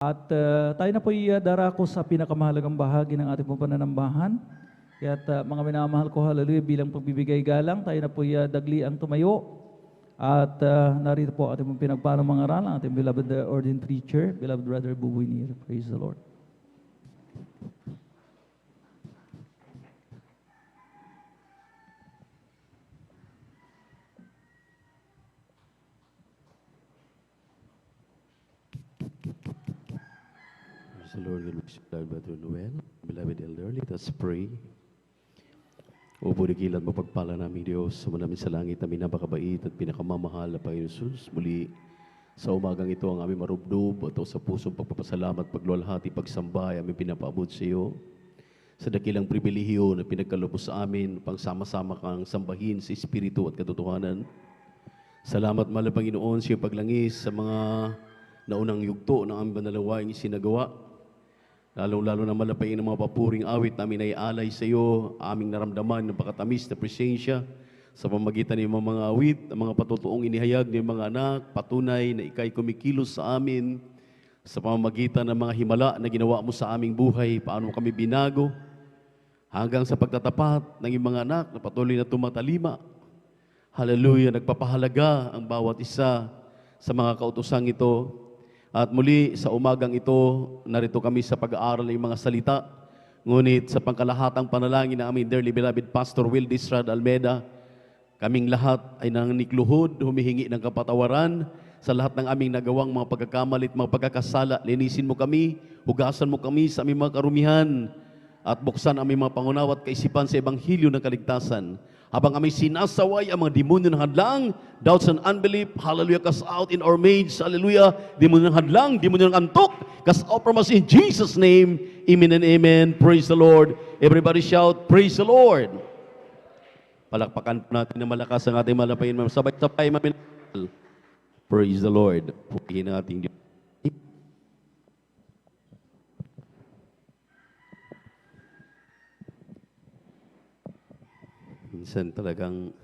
At tayo na po darako sa pinakamahalagang bahagi ng ating pong pananambahan. Kaya't mga minamahal ko, hallelujah, bilang pagbibigay galang, tayo na po dagli ang tumayo. At narito po ating pong pinagpalang mga aral, ang ating beloved ordained preacher, beloved brother Buboy Nir. Praise the Lord. Praise the Lord, Brother Noel, beloved elder, let us pray. O budikilan mo pagpala namin Diyos, sumanami sa langit na minabakabait at pinakamamahal na Panginoon Jesus. Muli, sa umagang ito ang aming marubdob at sa pusong pagpapasalamat, pagluwalhati, pagsamba ay aming pinapaabot sa iyo. Sa dakilang pribilehiyo na pinagkalubos sa amin, pangsama-sama kang sambahin sa Espiritu at katotohanan. Salamat, mahal na Panginoon, sa iyong paglangis sa mga naunang yugto ng aming banalawaing isinagawa. Lalong-lalo na malapain ng mga papuring awit namin ay alay sa iyo, aming naramdaman ng pakatamis na presensya sa pamagitan ng mga awit, ang mga patutuong inihayag ng mga anak, patunay na ikay kumikilos sa amin sa pamamagitan ng mga himala na ginawa mo sa aming buhay, paano mo kami binago, hanggang sa pagtatapat ng iyong mga anak na patuloy na tumatalima. Hallelujah, nagpapahalaga ang bawat isa sa mga kautosang ito. At muli sa umagang ito, narito kami sa pag-aaral ng mga salita. Ngunit sa pangkalahatang panalangin ng aming dearly beloved Pastor Will Distrad Almeida, kaming lahat ay nanganikluhod, humihingi ng kapatawaran sa lahat ng aming nagawang mga pagkakamalit, mga pagkakasala. Linisin mo kami, hugasan mo kami sa aming mga karumihan, at buksan aming mga pangunawa at kaisipan sa Ebanghelyo ng kaligtasan. Habang kami sinasaway ang mga demonyo ng hadlang, doubts and unbelief, hallelujah, cast out in our midst, hallelujah, demonyo ng hadlang, demonyo ng antok, cast out from us in Jesus' name, amen and amen. Praise the Lord. Everybody shout, praise the Lord. Palakpakan po natin na malakas ang ating malapayin. Sabay-sabay, maminal. Praise the Lord. Purihin ang ating Diyos. Minsan talagang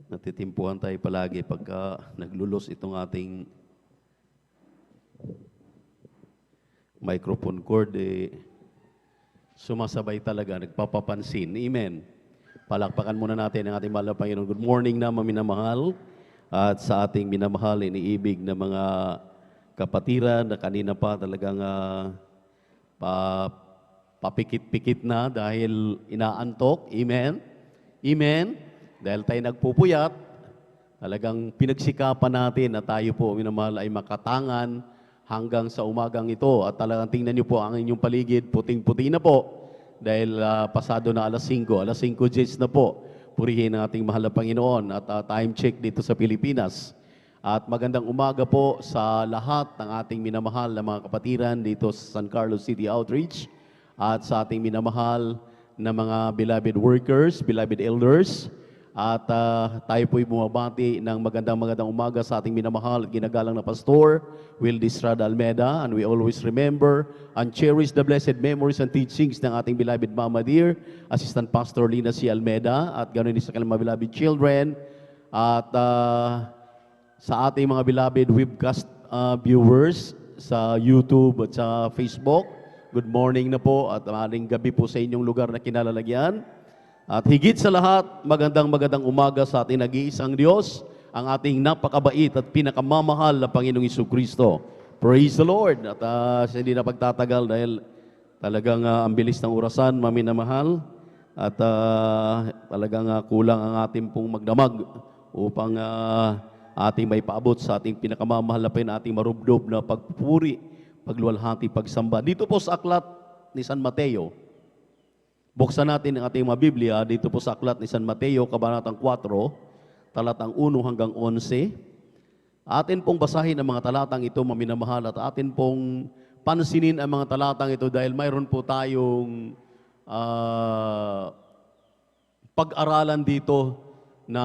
natitimpuhan tayo palagi pagka naglulos itong ating microphone cord, sumasabay talaga, nagpapapansin. Amen. Palakpakan muna natin ang ating mahal na Panginoon. Good morning na minamahal at sa ating minamahal, iniibig na mga kapatiran na kanina pa talagang papikit-pikit na dahil inaantok. Amen? Amen? Dahil tayo nagpupuyat, talagang pinagsikapan natin na tayo po, minamahal, ay makatangan hanggang sa umagang ito. At talagang tingnan niyo po ang inyong paligid, puting-puti na po. Dahil pasado na alas 5 na po. Purihin ang ating mahal na Panginoon at time check dito sa Pilipinas. At magandang umaga po sa lahat ng ating minamahal na mga kapatiran dito sa San Carlos City Outreach. At sa ating minamahal na mga beloved workers, beloved elders. At tayo po'y bumabati ng magandang umaga sa ating minamahal at ginagalang na Pastor Will Distrad Almeida. And we always remember and cherish the blessed memories and teachings ng ating beloved Mama Dear, Assistant Pastor Lina C. Almeida, at ganoon din sa kanilang mga beloved children. At sa ating mga beloved webcast viewers sa YouTube at sa Facebook, good morning na po at maling gabi po sa inyong lugar na kinalalagyan. At higit sa lahat, magandang umaga sa ating nag-iisang Diyos, ang ating napakabait at pinakamamahal na Panginoong Jesucristo. Praise the Lord! At hindi na pagtatagal dahil talagang ang bilis ng orasan, maminamahal. At talagang kulang ang ating pong magdamag upang ating may paabot sa ating pinakamamahal na ating marubdob na pagpupuri, pagluwalhati, pagsamba. Dito po sa aklat ni San Mateo, buksan natin ang ating mga Biblia, dito po sa aklat ni San Mateo, kabanatang 4, talatang 1 hanggang 11. Atin pong basahin ang mga talatang ito, maminamahal, at atin pong pansinin ang mga talatang ito dahil mayroon po tayong pag-aralan dito na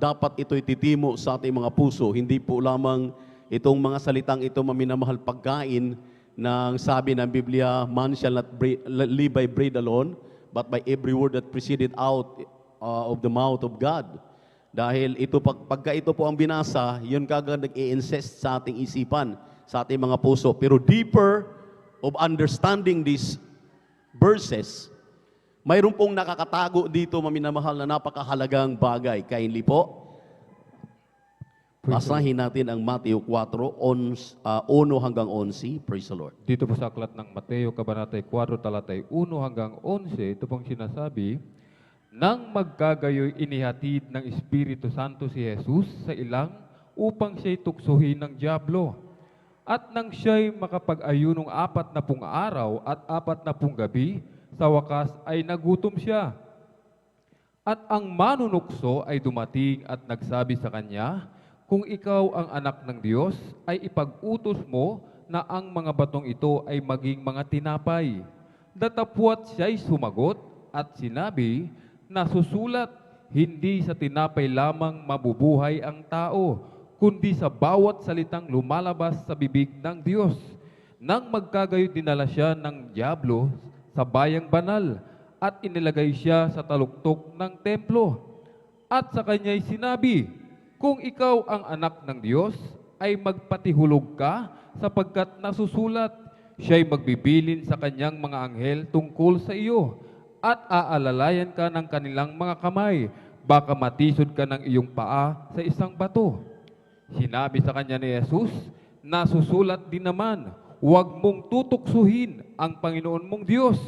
dapat ito'y titimo sa ating mga puso. Hindi po lamang itong mga salitang ito, maminamahal, pagkain ng sabi ng Biblia, man shall not live by bread alone, but by every word that proceeded out of the mouth of God. Dahil ito, pagka ito po ang binasa, yun kagad nag-i-insist sa ating isipan, sa ating mga puso. Pero deeper of understanding these verses, mayroon pong nakakatago dito, maminamahal, na napakahalagang bagay. Kindly po, basahin natin ang Mateo 4, 1 hanggang 11. Praise the Lord. Dito po sa aklat ng Mateo, Kabanatay 4, talatay 1 hanggang 11, ito pong sinasabi, nang magkagayoy inihatid ng Espiritu Santo si Jesus sa ilang upang siya'y tuksohin ng dyablo. At nang siya'y makapag-ayunong 40 araw at 40 gabi, sa wakas ay nagutom siya. At ang manunukso ay dumating at nagsabi sa kanya, kung ikaw ang anak ng Diyos, ay ipag-utos mo na ang mga batong ito ay maging mga tinapay. Datapwat siya'y sumagot at sinabi, nasusulat, hindi sa tinapay lamang mabubuhay ang tao, kundi sa bawat salitang lumalabas sa bibig ng Diyos. Nang magkagayo dinala siya ng dyablo sa bayang banal at inilagay siya sa taluktok ng templo. At sa kanya'y sinabi, kung ikaw ang anak ng Diyos, ay magpatihulog ka sapagkat nasusulat, siya'y magbibilin sa kanyang mga anghel tungkol sa iyo at aalalayan ka ng kanilang mga kamay, baka matisod ka ng iyong paa sa isang bato. Sinabi sa kanya ni Jesus, nasusulat din naman, huwag mong tutuksuhin ang Panginoon mong Diyos.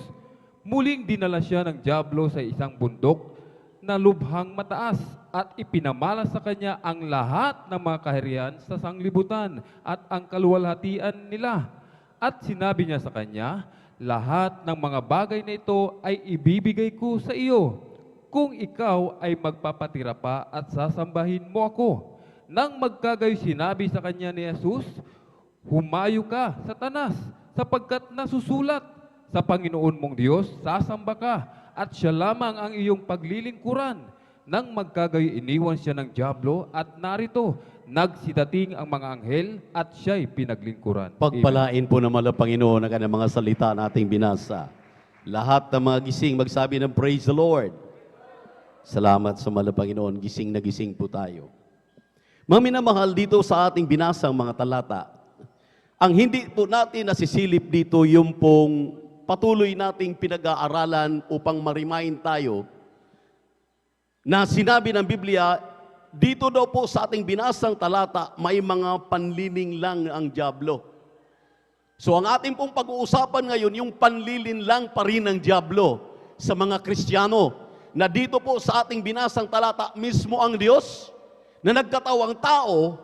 Muling dinala siya ng dyablo sa isang bundok na lubhang mataas at ipinamala sa kanya ang lahat ng mga kaharian sa sanglibutan at ang kaluwalhatian nila. At sinabi niya sa kanya, lahat ng mga bagay na ito ay ibibigay ko sa iyo kung ikaw ay magpapatira pa at sasambahin mo ako. Nang magkagayoy sinabi sa kanya ni Jesus, humayo ka, Satanas, sapagkat nasusulat, sa Panginoon mong Diyos, sasamba ka, at siya lamang ang iyong paglilingkuran. Nang magkagayoy iniwan siya ng dyablo, at narito, nagsidating ang mga anghel, at siya'y pinaglingkuran. Pagpalain po naman ang Panginoon ang kanyang mga salita nating binasa. Lahat ng mga gising magsabi ng praise the Lord. Salamat sa mahal na Panginoon, gising na gising po tayo. Mga minamahal, dito sa ating binasang mga talata, ang hindi po natin nasisilip dito yung pong patuloy nating pinag-aaralan upang ma-remind tayo na sinabi ng Biblia, dito daw po sa ating binasang talata, may mga panliling lang ang dyablo. So ang ating pong pag-uusapan ngayon, yung panlilin lang pa rin ng dyablo sa mga Kristiyano, na dito po sa ating binasang talata, mismo ang Diyos na nagkatawang tao.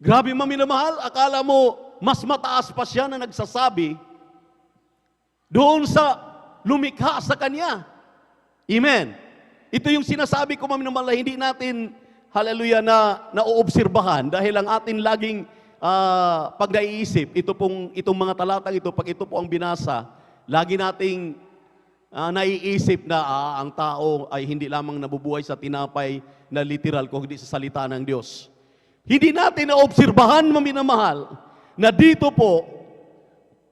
Grabe maminamahal, akala mo mas mataas pa siya na nagsasabi doon sa lumikha sa Kanya. Amen. Ito yung sinasabi ko maminamahal, hindi natin, hallelujah, na nauobserbahan dahil ang atin laging pag naiisip, itong mga talatang ito, pag ito po ang binasa, lagi nating naiisip na ang tao ay hindi lamang nabubuhay sa tinapay na literal, kundi sa salita ng Diyos. Hindi natin naobserbahan, maminamahal, na dito po,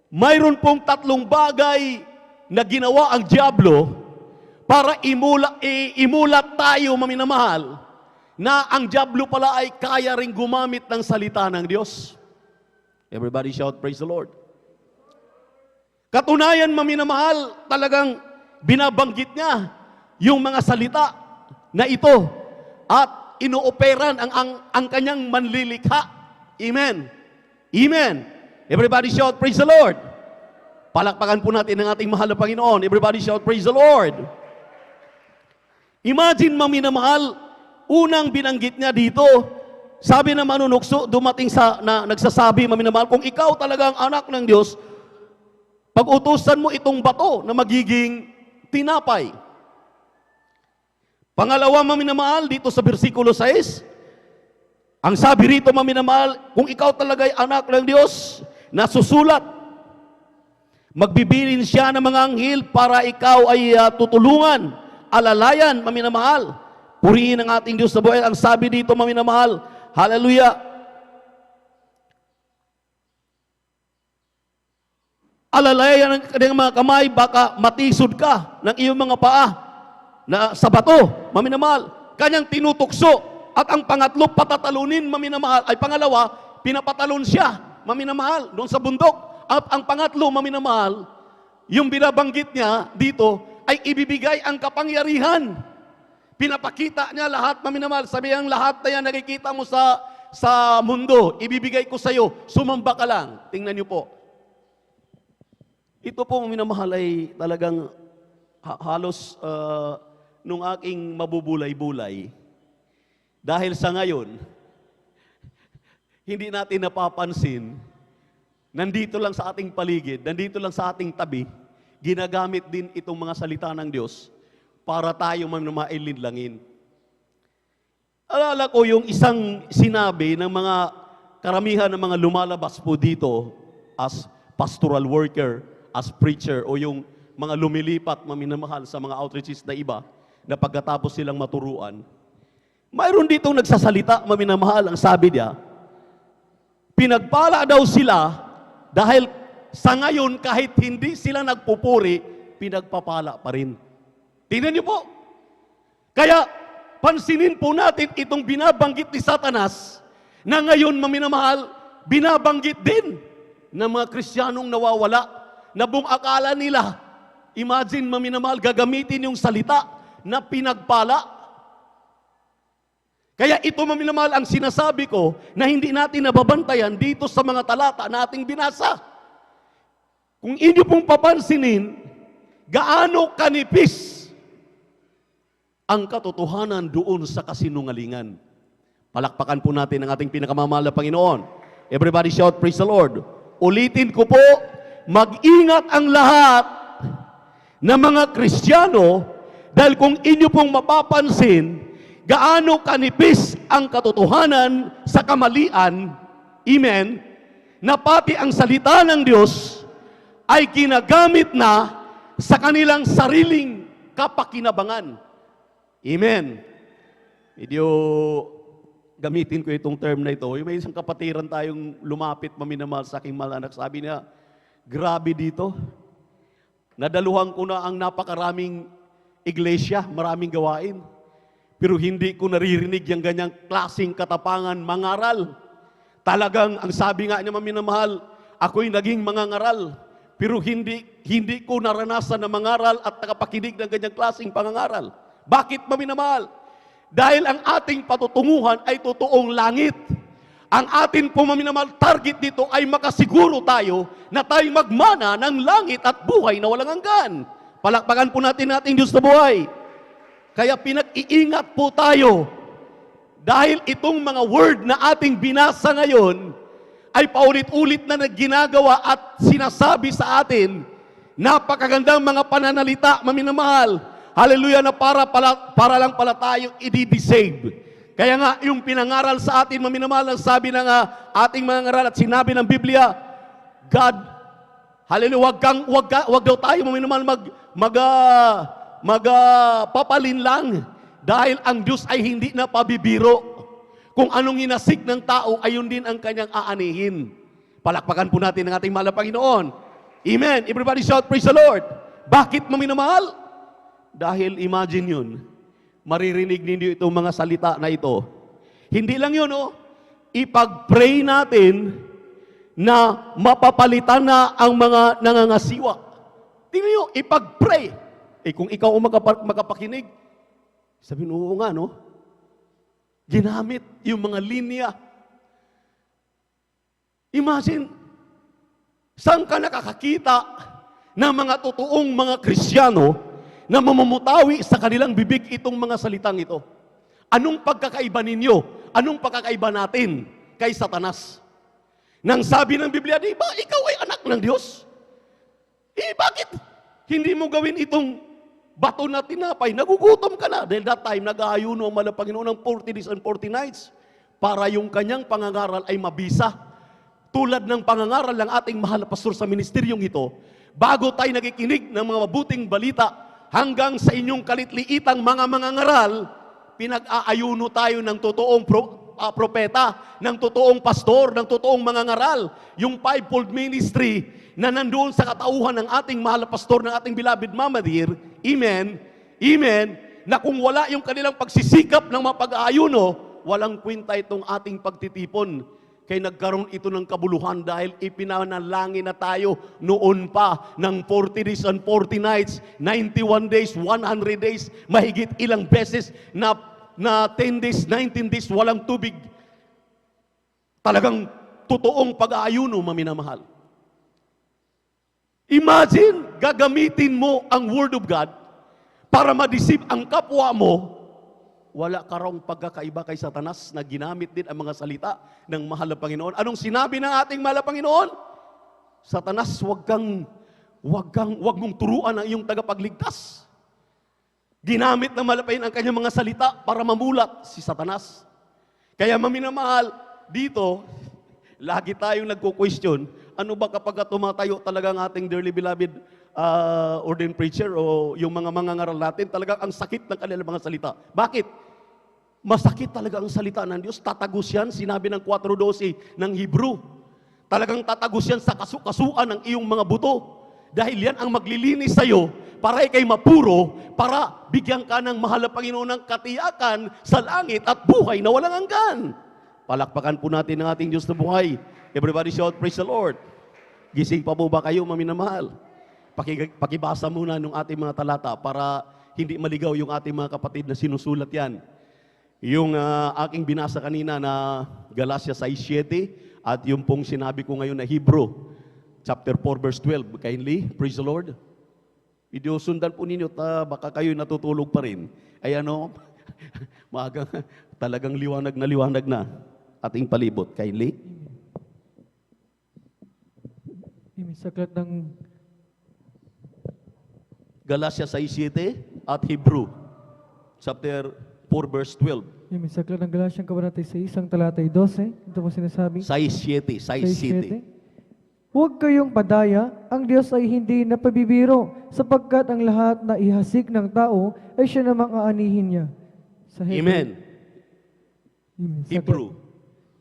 mayroon pong tatlong bagay na ginawa ang dyablo para imulat tayo, maminamahal, na ang dyablo pala ay kaya ring gumamit ng salita ng Diyos. Everybody shout, praise the Lord. Katunayan, maminamahal, talagang binabanggit niya yung mga salita na ito at inooperan ang kanyang manlilikha. Amen. Amen. Everybody shout, praise the Lord. Palakpakan po natin ang ating mahal na Panginoon. Everybody shout, praise the Lord. Imagine, maminamahal, unang binanggit niya dito, sabi na manunukso, dumating nagsasabi, maminamahal, kung ikaw talagang anak ng Diyos, pag-utusan mo itong bato na magiging tinapay. Pangalawa, maminamahal, dito sa versikulo 6, ang sabi rito, maminamahal, kung ikaw talaga ay anak ng Diyos, nasusulat, magbibilin siya ng mga anghel para ikaw ay tutulungan, alalayan, maminamahal. Purihin ang ating Diyos sa buhay. Ang sabi dito, maminamahal, hallelujah, alalayan ng kanyang mga kamay, baka matisod ka ng iyong mga paa na sa bato, maminamahal. Kanyang tinutukso. At ang pangatlo, patatalunin, maminamahal, ay pangalawa, pinapatalon siya, maminamahal, doon sa bundok. At ang pangatlo, maminamahal, yung binabanggit niya dito ay ibibigay ang kapangyarihan. Pinapakita niya lahat, maminamahal. Sabi ang lahat na yan nakikita mo sa mundo, ibibigay ko sa iyo, sumamba ka lang. Tingnan niyo po. Ito po, maminamahal, ay talagang halos nung aking mabubulay-bulay. Dahil sa ngayon, hindi natin napapansin, nandito lang sa ating paligid, nandito lang sa ating tabi, ginagamit din itong mga salita ng Diyos para tayo mailinlangin. Alala ko yung isang sinabi ng mga karamihan ng mga lumalabas po dito as pastoral worker, as preacher, o yung mga lumilipat, maminamahal, sa mga outreaches na iba, na pagkatapos silang maturuan. Mayroon ditong nagsasalita, maminamahal, ang sabi niya, pinagpala daw sila dahil sa ngayon, kahit hindi sila nagpupuri, pinagpapala pa rin. Tingnan niyo po. Kaya, pansinin po natin itong binabanggit ni Satanas na ngayon, maminamahal, binabanggit din ng mga Kristiyanong nawawala na buong akala nila, imagine, maminamahal, gagamitin yung salita na pinagpala. Kaya ito, maminamahal, ang sinasabi ko na hindi natin nababantayan dito sa mga talata na ating binasa. Kung inyo pong papansinin, gaano kanipis ang katotohanan doon sa kasinungalingan. Palakpakan po natin ang ating pinakamamahal na Panginoon. Everybody shout, praise the Lord. Ulitin ko po, mag-ingat ang lahat ng mga Kristiyano dahil kung inyo pong mapapansin, gaano kanipis ang katotohanan sa kamalian, amen, na pati ang salita ng Diyos ay ginagamit na sa kanilang sariling kapakinabangan. Amen. Medyo gamitin ko itong term na ito. May isang kapatiran tayong lumapit, maminamahal, sa aking mahal anak. Sabi niya, grabe dito. Nadaluhan ko na ang napakaraming iglesia, maraming gawain. Pero hindi ko naririnig yung ganyang klaseng katapangan mangaral. Talagang, ang sabi nga niya, maminamahal, ako'y naging mangangaral. Pero hindi ko naranasan na mangaral at nakapakinig ng ganyang klaseng pangangaral. Bakit, maminamahal? Dahil ang ating patutunguhan ay totoong langit. Ang atin po, maminamahal, target dito ay makasiguro tayo na tayo magmana ng langit at buhay na walang hanggan. Palakpakan po natin ating Diyos na buhay. Kaya pinag-iingat po tayo. Dahil itong mga word na ating binasa ngayon ay paulit-ulit na ginagawa at sinasabi sa atin, napakagandang mga pananalita, maminamahal. Hallelujah, na para lang pala tayo i-save. Kaya nga, yung pinangaral sa atin, maminamahal, ang sabi ng ating mga ngaral at sinabi ng Biblia, God, hallelujah, wag daw tayo, maminamahal, papalin lang. Dahil ang Diyos ay hindi na pabibiro. Kung anong hinasik ng tao, ayun din ang kanyang aanihin. Palakpakan po natin ang ating mahal na Panginoon. Amen. Everybody shout, praise the Lord. Bakit, maminamahal? Dahil imagine yun, maririnig ninyo itong mga salita na ito. Hindi lang yun, ipag-pray natin na mapapalitan na ang mga nangangasiwa. Tingnan nyo, ipag-pray. Kung ikaw ang makapakinig, sabihin, oo nga, no? Ginamit yung mga linya. Imagine, saan ka nakakakita ng mga totoong mga Kristiyano na mamumutawi sa kanilang bibig itong mga salitang ito? Anong pagkakaiba ninyo? Anong pagkakaiba natin kay Satanas? Nang sabi ng Biblia, di ba, ikaw ay anak ng Diyos? Bakit hindi mo gawin itong bato na tinapay? Nagugutom ka na. Dahil that time, nag-aayuno ang mahal na Panginoon ng 40 days and 40 nights para yung kanyang pangangaral ay mabisa. Tulad ng pangangaral ng ating mahal na pastor sa ministeryong ito, bago tayo nakikinig ng mga mabuting balita, hanggang sa inyong kalitliitang mga ngaral, pinag-aayuno tayo ng totoong propeta, ng totoong pastor, ng totoong mga ngaral. Yung fivefold ministry na nandoon sa katauhan ng ating mahal na pastor, ng ating beloved Mama Dear, amen, amen, na kung wala yung kanilang pagsisikap ng mga pag-aayuno, walang kwenta itong ating pagtitipon. Kaya nagkaroon ito ng kabuluhan dahil ipinanalangin na tayo noon pa ng 40 days and 40 nights, 91 days, 100 days, mahigit ilang beses na 10 days, 19 days, walang tubig. Talagang totoong pag-aayuno, maminamahal. Imagine, gagamitin mo ang Word of God para ma-deceive ang kapwa mo. Wala ka raw pagkakaiba kay Satanas na ginamit din ang mga salita ng mahal na Panginoon. Anong sinabi ng ating mahal na Panginoon? Satanas, wag mong turuan ang iyong tagapagligtas. Ginamit ng mahal na Panginoon ang kanyang mga salita para mamulat si Satanas. Kaya maminamahal, dito, lagi tayong nagko-question, ano ba kapag tumatayo talaga ang ating dearly beloved ordained preacher o yung mga mangangaral natin, talagang ang sakit ng kanilang mga salita. Bakit? Masakit talaga ang salita ng Diyos. Tatagos yan, sinabi ng 4:12 ng Hebrew. Talagang tatagos yan sa kasukasuan ng iyong mga buto. Dahil yan ang maglilinis sa iyo para ikay mapuro, para bigyan ka ng mahal na Panginoon ng katiyakan sa langit at buhay na walang hanggan. Palakpakan po natin ang ating Diyos na buhay. Everybody shout, praise the Lord. Gising pa po ba kayo, maminamahal? Pakibasa muna ng ating mga talata para hindi maligaw yung ating mga kapatid na sinusulat yan. Yung aking binasa kanina na Galatia 6:7 at yung pong sinabi ko ngayon na Hebrew, chapter 4, verse 12. Kindly, praise the Lord. Sundan po ninyo, baka kayo natutulog pa rin. Ay maaga, talagang liwanag na ating palibot. Kindly. Saklat ng Galatia 6:7 at Hebrew, chapter 4, verse 12. yung saklat ng Galasyang Kabanata 6, ang talatay 12, ito po sinasabi. 6:7. Huwag kayong padaya, ang Diyos ay hindi napabibiro, sapagkat ang lahat na ihasik ng tao ay siya namang aanihin niya. Sa Amen. Saklat- Hebrew.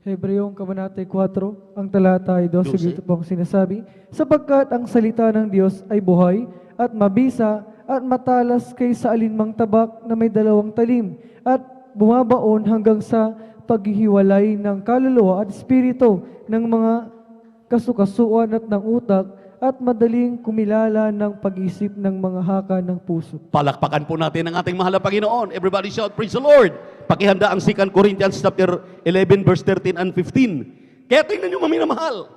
Hebreong Kabanata 4, ang talata ay 12, 12. dito po ang sinasabi, sapagkat ang salita ng Diyos ay buhay at mabisa at matalas kaysa alinmang tabak na may 2 talim at bumabaon hanggang sa paghihiwalay ng kaluluwa at espiritu ng mga kasukasuan at ng utak at madaling kumilala ng pag-isip ng mga haka ng puso. Palakpakan po natin ang ating mahal na Panginoon. Everybody shout, praise the Lord. Pakihanda ang 2 Corinthians chapter 11, verse 13 and 15. Kaya tingnan nyo, maminamahal.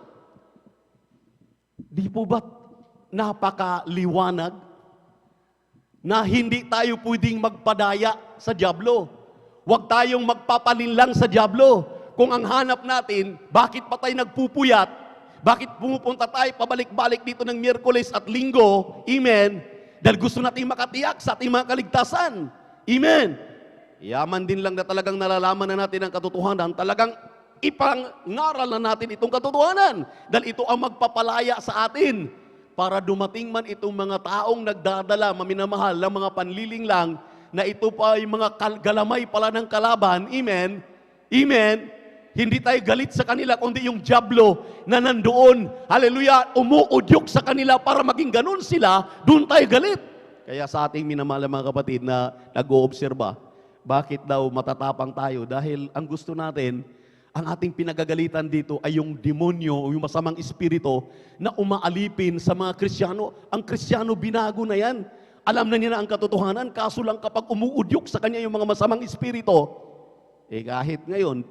Di po ba napakaliwanag na hindi tayo pwedeng magpadaya sa dyablo? Huwag tayong magpapalinlang sa dyablo. Kung ang hanap natin, bakit pa tayo nagpupuyat? Bakit pumupunta tayo pabalik-balik dito ng Miyerkules at Linggo? Amen. Dahil gusto nating makatiyak sa ating mga kaligtasan. Amen. Yaman din lang na talagang nalalaman na natin ang katotohanan, talagang ipangaral na natin itong katotohanan. Dahil ito ang magpapalaya sa atin para dumating man itong mga taong nagdadala, maminamahal, ng mga panliling lang, na ito pa ay mga galamay pala ng kalaban. Amen. Amen. Hindi tayo galit sa kanila, kundi yung dyablo na nandoon, hallelujah, umuudyok sa kanila para maging ganun sila, doon tayo galit. Kaya sa ating minamahal na mga kapatid na nag-oobserba, bakit daw matatapang tayo? Dahil ang gusto natin, ang ating pinagagalitan dito ay yung demonyo, yung masamang espiritu na umaalipin sa mga Kristiyano. Ang Kristiyano, binago na yan. Alam na niya na ang katotohanan, kaso lang kapag umuudyok sa kanya yung mga masamang espiritu, kahit ngayon,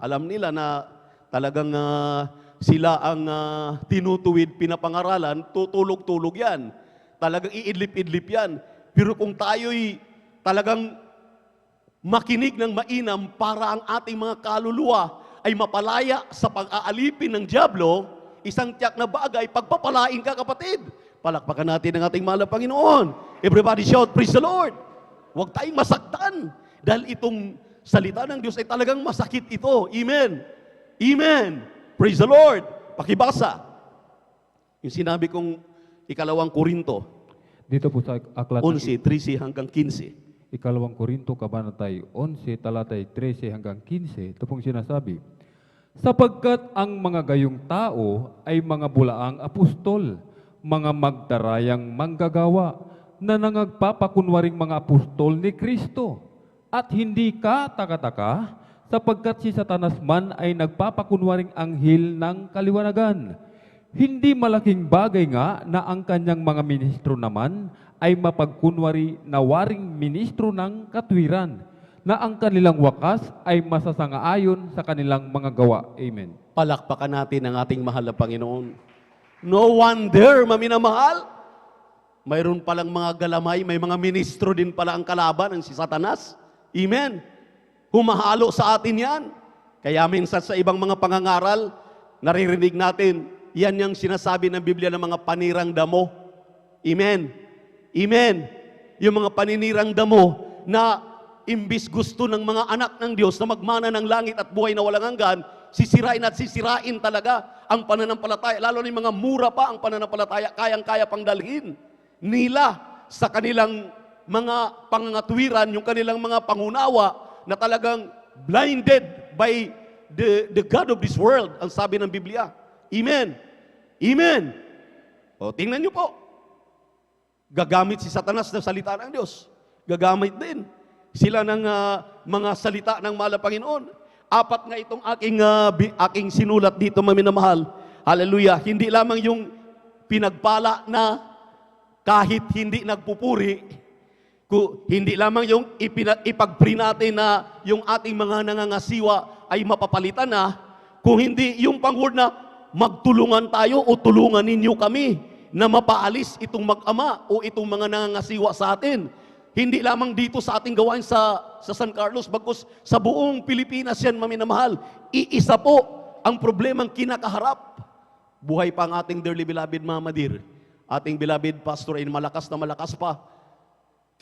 alam nila na talagang sila ang tinutuwid, pinapangaralan, tutulog-tulog yan. Talagang iidlip-idlip yan. Pero kung tayo'y talagang makinig ng mainam para ang ating mga kaluluwa ay mapalaya sa pag-aalipin ng dyablo, isang tiyak na bagay, pagpapalain ka, kapatid. Palakpakan natin ang ating mahal na Panginoon. Everybody shout, praise the Lord. Huwag tayong masaktan dahil itong salita ng Diyos ay talagang masakit ito. Amen. Amen. Praise the Lord. Pakibasa. Yung sinabi kong 2 Korinto, Dito po sa aklat 11, 13 hanggang 15. 2 Korinto Kabanatay 11, talatay 13 hanggang 15, ito pong sinasabi, sapagkat ang mga gayong tao ay mga bulaang apostol, mga magdarayang manggagawa, na nangagpapakunwaring mga apostol ni Kristo, at hindi ka taka-taka sapagkat si Satanas man ay nagpapakunwaring anghel ng kaliwanagan. Hindi malaking bagay nga na ang kanyang mga ministro naman ay mapagkunwari na waring ministro ng katwiran, na ang kanilang wakas ay masasangaayon sa kanilang mga gawa. Amen. Palakpakan natin ang ating mahal na Panginoon. No wonder, maminamahal, mayroon palang mga galamay, may mga ministro din pala ang kalaban, ang si Satanas. Amen. Humahalo sa atin yan. Kaya minsan sa ibang mga pangangaral, naririnig natin, yan yung sinasabi ng Biblia ng mga panirang damo. Amen. Amen. Yung mga paninirang damo na imbis gusto ng mga anak ng Diyos na magmana ng langit at buhay na walang hanggan, sisirain at sisirain talaga ang pananampalataya. Lalo na yung mga mura pa ang pananampalataya, kayang-kaya pang dalhin nila sa kanilang mga pangangatwiran, yung kanilang mga pangunawa na talagang blinded by the God of this world, ang sabi ng Biblia. Amen. Amen. O, tingnan nyo po. Gagamit si Satanas ng salita ng Diyos. Gagamit din sila ng mga salita ng mahal na Panginoon. Apat nga itong aking sinulat dito, maminamahal. Hallelujah. Hindi lamang yung pinagpala na kahit hindi nagpupuri, hindi lamang yung ipagpri natin na yung ating mga nangangasiwa ay mapapalitan na, kung hindi yung pang-word na magtulungan tayo o tulungan ninyo kami na mapaalis itong mag-ama o itong mga nangangasiwa sa atin. Hindi lamang dito sa ating gawain sa San Carlos, bagkus sa buong Pilipinas yan, maminamahal. Iisa po ang problemang kinakaharap. Buhay pa ang ating dearly beloved Mama Dear, ating beloved pastor ay malakas na malakas pa.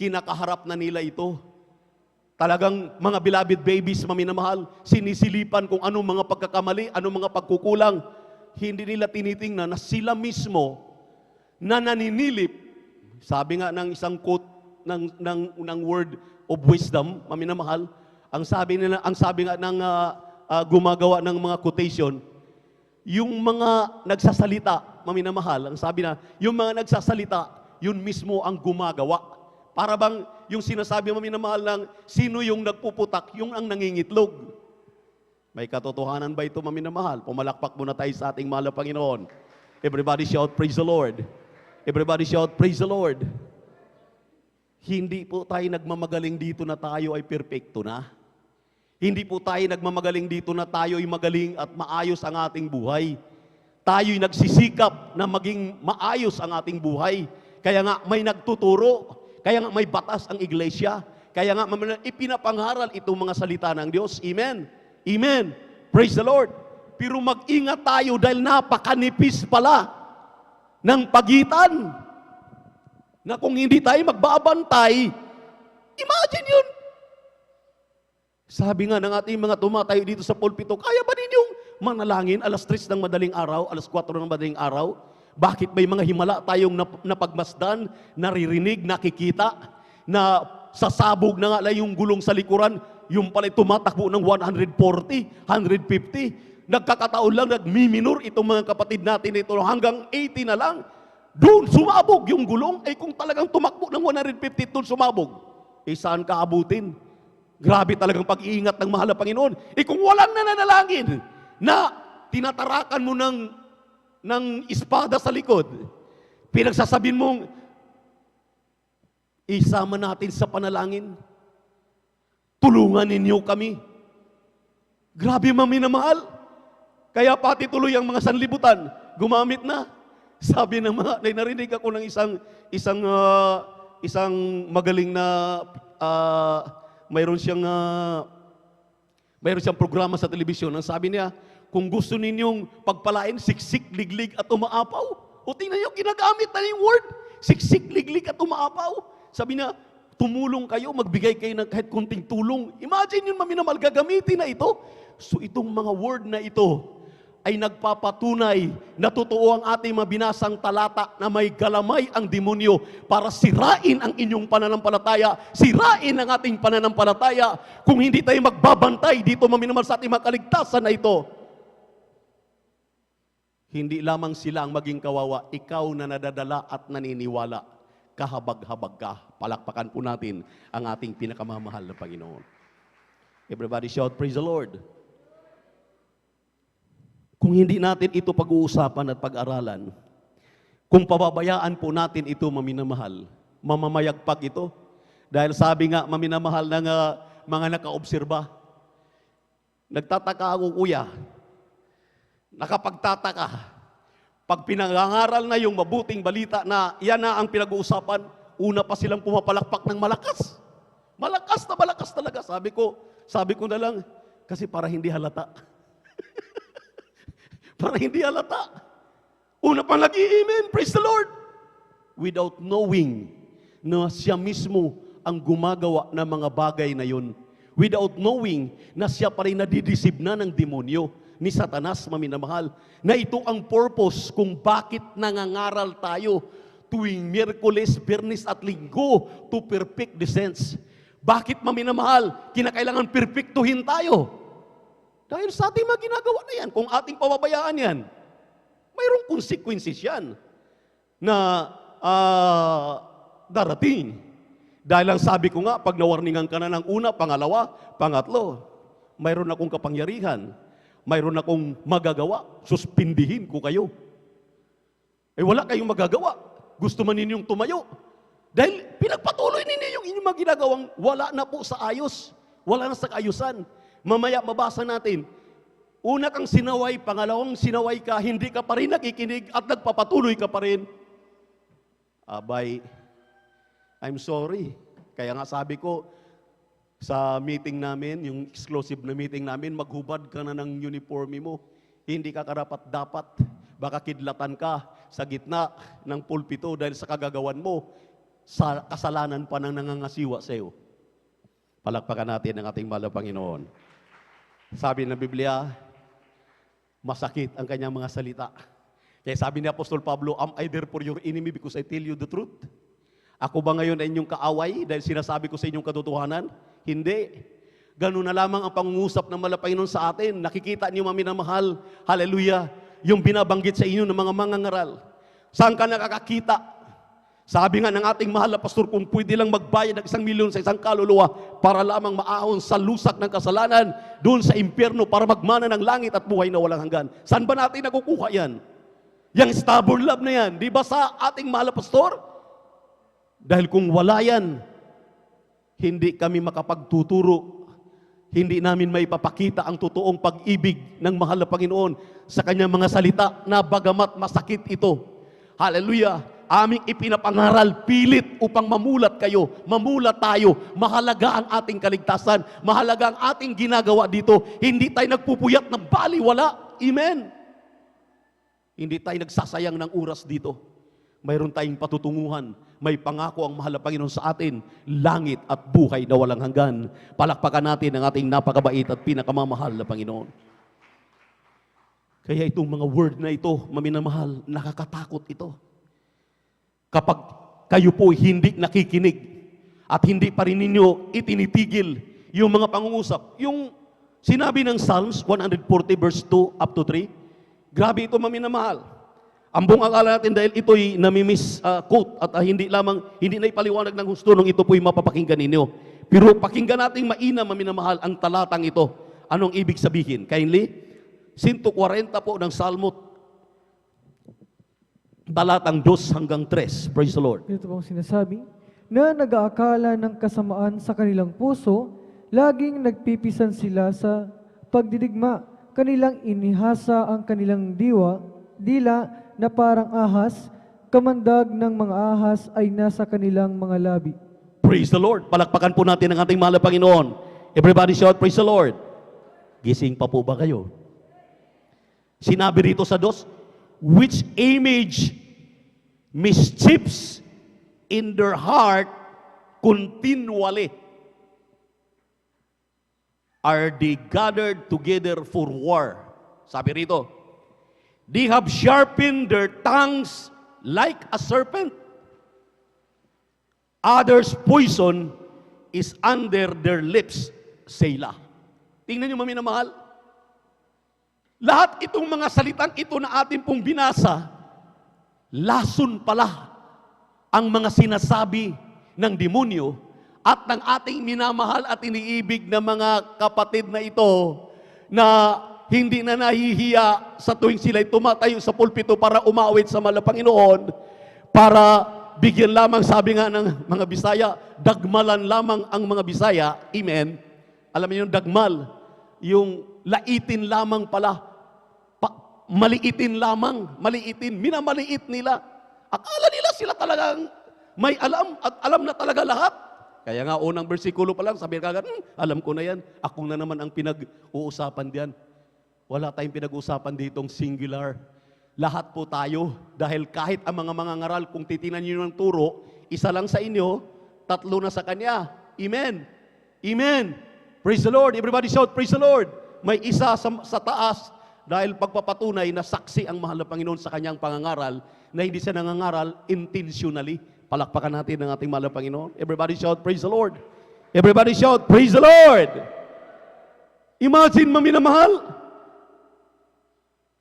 Kinakaharap na nila ito. Talagang mga beloved babies, maminamahal, sinisilipan kung anong mga pagkakamali, anong mga pagkukulang. Hindi nila tinitingnan na sila mismo na naninilip. Sabi nga ng isang quote ng word of wisdom, maminamahal, ang sabi nga ng gumagawa ng mga quotation, yung mga nagsasalita, maminamahal, ang sabi na, yung mga nagsasalita, yun mismo ang gumagawa. Para bang yung sinasabi, maminamahal, ng sino yung nagpuputak, yung ang nangingitlog. May katotohanan ba ito, maminamahal? Pumalakpak muna tayo sa ating mahal na Panginoon. Everybody shout, praise the Lord. Everybody shout, praise the Lord. Hindi po tayo nagmamagaling dito na tayo ay perpekto na. Hindi po tayo nagmamagaling dito na tayo ay magaling at maayos ang ating buhay. Tayo'y nagsisikap na maging maayos ang ating buhay. Kaya nga may nagtuturo, kaya nga may batas ang iglesia, kaya nga ipinapangaral itong mga salita ng Diyos. Amen. Amen. Praise the Lord. Pero mag-ingat tayo dahil napakanipis pala ng pagitan na kung hindi tayo magbabantay, imagine yun. Sabi nga ng ating mga tumatayo dito sa pulpito, kaya ba ninyong manalangin alas 3 ng madaling araw, alas 4 ng madaling araw? Bakit may mga himala tayong napagmasdan, naririnig, nakikita, na sasabog na nga lang yung gulong sa likuran, yung pala tumatakbo ng 140, 150. Nagkakataon lang, nagmiminor itong mga kapatid natin ito hanggang 80 na lang. Doon sumabog yung gulong. Eh kung talagang tumakbo ng 150, doon sumabog. Eh saan ka abutin? Grabe talagang pag-iingat ng mahal na Panginoon. Eh kung walang nananalangin na tinatarakan mo ng espada sa likod, pinagsasabihin mong, isama natin sa panalangin. Tulungan ninyo kami. Grabe, maminamahal. Kaya pati tuloy ang mga sanlibutan, gumamit na. Sabi ng mga, narinig ako ng isang magaling na, mayroon siyang programa sa telebisyon. Ang sabi niya, kung gusto ninyong pagpalain, siksik, liglig at umaapaw. O tingnan niyo, ginagamit na yung word. Siksik, liglig at umaapaw. Sabi niya, tumulong kayo, magbigay kayo ng kahit kunting tulong. Imagine yun, maminamal, gagamitin na ito. So itong mga word na ito ay nagpapatunay na totoo ang ating mabinasang talata na may galamay ang demonyo para sirain ang inyong pananampalataya, sirain ang ating pananampalataya. Kung hindi tayo magbabantay dito, maminamal, sa ating makaligtasan na ito, hindi lamang sila ang maging kawawa, ikaw na nadadala at naniniwala, kahabag-habag ka. Palakpakan po natin ang ating pinakamamahal na Panginoon. Everybody shout, praise the Lord. Kung hindi natin ito pag-uusapan at pag-aralan, kung pababayaan po natin ito, maminamahal, mamamayagpag ito. Dahil sabi nga, maminamahal ng mga nakaobserba, nagtataka ako, kuya, nakapagtataka, pag pinangangaral na yung mabuting balita na yan na ang pinag-uusapan, una pa silang pumapalakpak ng malakas. Malakas talaga. Sabi ko na lang, kasi para hindi halata. Para hindi halata. Una pang nag-i-amen, praise the Lord. Without knowing na siya mismo ang gumagawa ng mga bagay na yun. Without knowing na siya pa rin nadidisib na ng demonyo ni Satanas, maminamahal. Na ito ang purpose kung bakit nangangaral tayo tuwing Miyerkules, Biyernes at Linggo to perfect the sense. Bakit, maminamahal, kinakailangan perfectuhin tayo? Dahil sa ating mga ginagawa na yan, kung ating pababayaan yan, mayroong consequences yan na darating. Dahil ang sabi ko nga, pag nawarningan ka na ng una, pangalawa, pangatlo, mayroon akong kapangyarihan, mayroon akong magagawa, suspindihin ko kayo. Eh wala kayong magagawa. Gusto man ninyong tumayo. Dahil pinagpatuloy ninyo yung inyong mga ginagawang wala na po sa ayos. Wala na sa kaayusan. Mamaya mabasa natin, una kang sinaway, pangalawang sinaway ka, hindi ka pa rin nakikinig at nagpapatuloy ka pa rin. Abay, I'm sorry. Kaya nga sabi ko, sa meeting namin, yung exclusive na meeting namin, maghubad ka na ng uniforme mo. Hindi ka karapat-dapat. Baka kidlatan ka sa gitna ng pulpito dahil sa kagagawan mo, sa kasalanan pa ng nangangasiwa sa iyo. Palakpakan natin ang ating mahal na Panginoon. Sabi ng Biblia, masakit ang kanyang mga salita. Kaya sabi ni Apostol Pablo, am I therefore your enemy because I tell you the truth? Ako ba ngayon ay inyong kaaway dahil sinasabi ko sa inyong katotohanan? Hindi. Ganun na lamang ang pangungusap ng mahal na Panginoon sa atin. Nakikita niyo, maminamahal, hallelujah, yung binabanggit sa inyo ng mga mangangaral. Saan ka nakakakita? Sabi nga ng ating mahal na pastor, kung pwede lang magbayad ng 1 milyon sa isang kaluluwa para lamang maahon sa lusak ng kasalanan doon sa impyerno para magmana ng langit at buhay na walang hanggan. Saan ba natin nakukuha yan? Yang stubborn love na yan, di ba sa ating mahal na pastor? Dahil kung wala yan, hindi kami makapagtuturo, hindi namin maipapakita ang totoong pag-ibig ng mahal na Panginoon sa kanyang mga salita na bagamat masakit ito. Hallelujah! Aming ipinapangaral, pilit upang mamulat kayo, mamulat tayo. Mahalaga ang ating kaligtasan, mahalaga ang ating ginagawa dito. Hindi tayo nagpupuyat ng baliwala. Amen. Hindi tayo nagsasayang ng oras dito. Mayroon tayong patutunguhan. May pangako ang mahal na Panginoon sa atin, langit at buhay na walang hanggan. Palakpakan natin ang ating napakabait at pinakamamahal na Panginoon. Kaya itong mga word na ito, maminamahal, nakakatakot ito. Kapag kayo po hindi nakikinig at hindi pa rin ninyo itinitigil yung mga pangungusap. Yung sinabi ng Psalms 140 verse 2 up to 3, grabe ito, maminamahal. Ang buong akala natin dahil ito'y namimiss quote at hindi na ipaliwanag ng gusto nung ito po'y mapapakinggan ninyo. Pero pakinggan natin maina, maminamahal, ang talatang ito. Anong ibig sabihin? Kindly, 140 po ng Salmo, talatang 2 hanggang 3. Praise the Lord. Ito pong sinasabi, na nag-aakala ng kasamaan sa kanilang puso, laging nagpipisan sila sa pagdidigma. Kanilang inihasa ang kanilang dila na parang ahas, kamandag ng mga ahas ay nasa kanilang mga labi. Praise the Lord. Palakpakan po natin ang ating mahal na Panginoon. Everybody shout, praise the Lord. Gising pa po ba kayo? Sinabi rito sa 2, which image mischiefs in their heart continually are they gathered together for war. Sabi rito, they have sharpened their tongues like a serpent. Others' poison is under their lips. Selah. Tingnan niyo, maminamahal. Lahat itong mga salitang ito na ating pong binasa, lason pala ang mga sinasabi ng demonyo at ng ating minamahal at iniibig na mga kapatid na ito na hindi na nahihiya sa tuwing sila'y tumatayo sa pulpito para umawit sa mahal na Panginoon, para bigyan lamang, sabi nga ng mga Bisaya, dagmalan lamang ang mga Bisaya. Amen. Alam niyo yung dagmal, yung laitin lamang pala, maliitin lamang, maliitin, minamaliit nila. Akala nila sila talagang may alam at alam na talaga lahat. Kaya nga unang bersikulo pa lang, sabi kagad, alam ko na yan, ako na naman ang pinag-uusapan diyan. Wala tayong pinag-uusapan ditong singular. Lahat po tayo, dahil kahit ang mga mangangaral, kung titinan niyo ng turo, isa lang sa inyo, tatlo na sa kanya. Amen. Amen. Praise the Lord. Everybody shout, praise the Lord. May isa sa taas, dahil pagpapatunay na saksi ang mahal na Panginoon sa kanyang pangangaral, na hindi siya nangangaral intentionally. Palakpakan natin ang ating mahal na Panginoon. Everybody shout, praise the Lord. Everybody shout, praise the Lord. Imagine, maminamahal,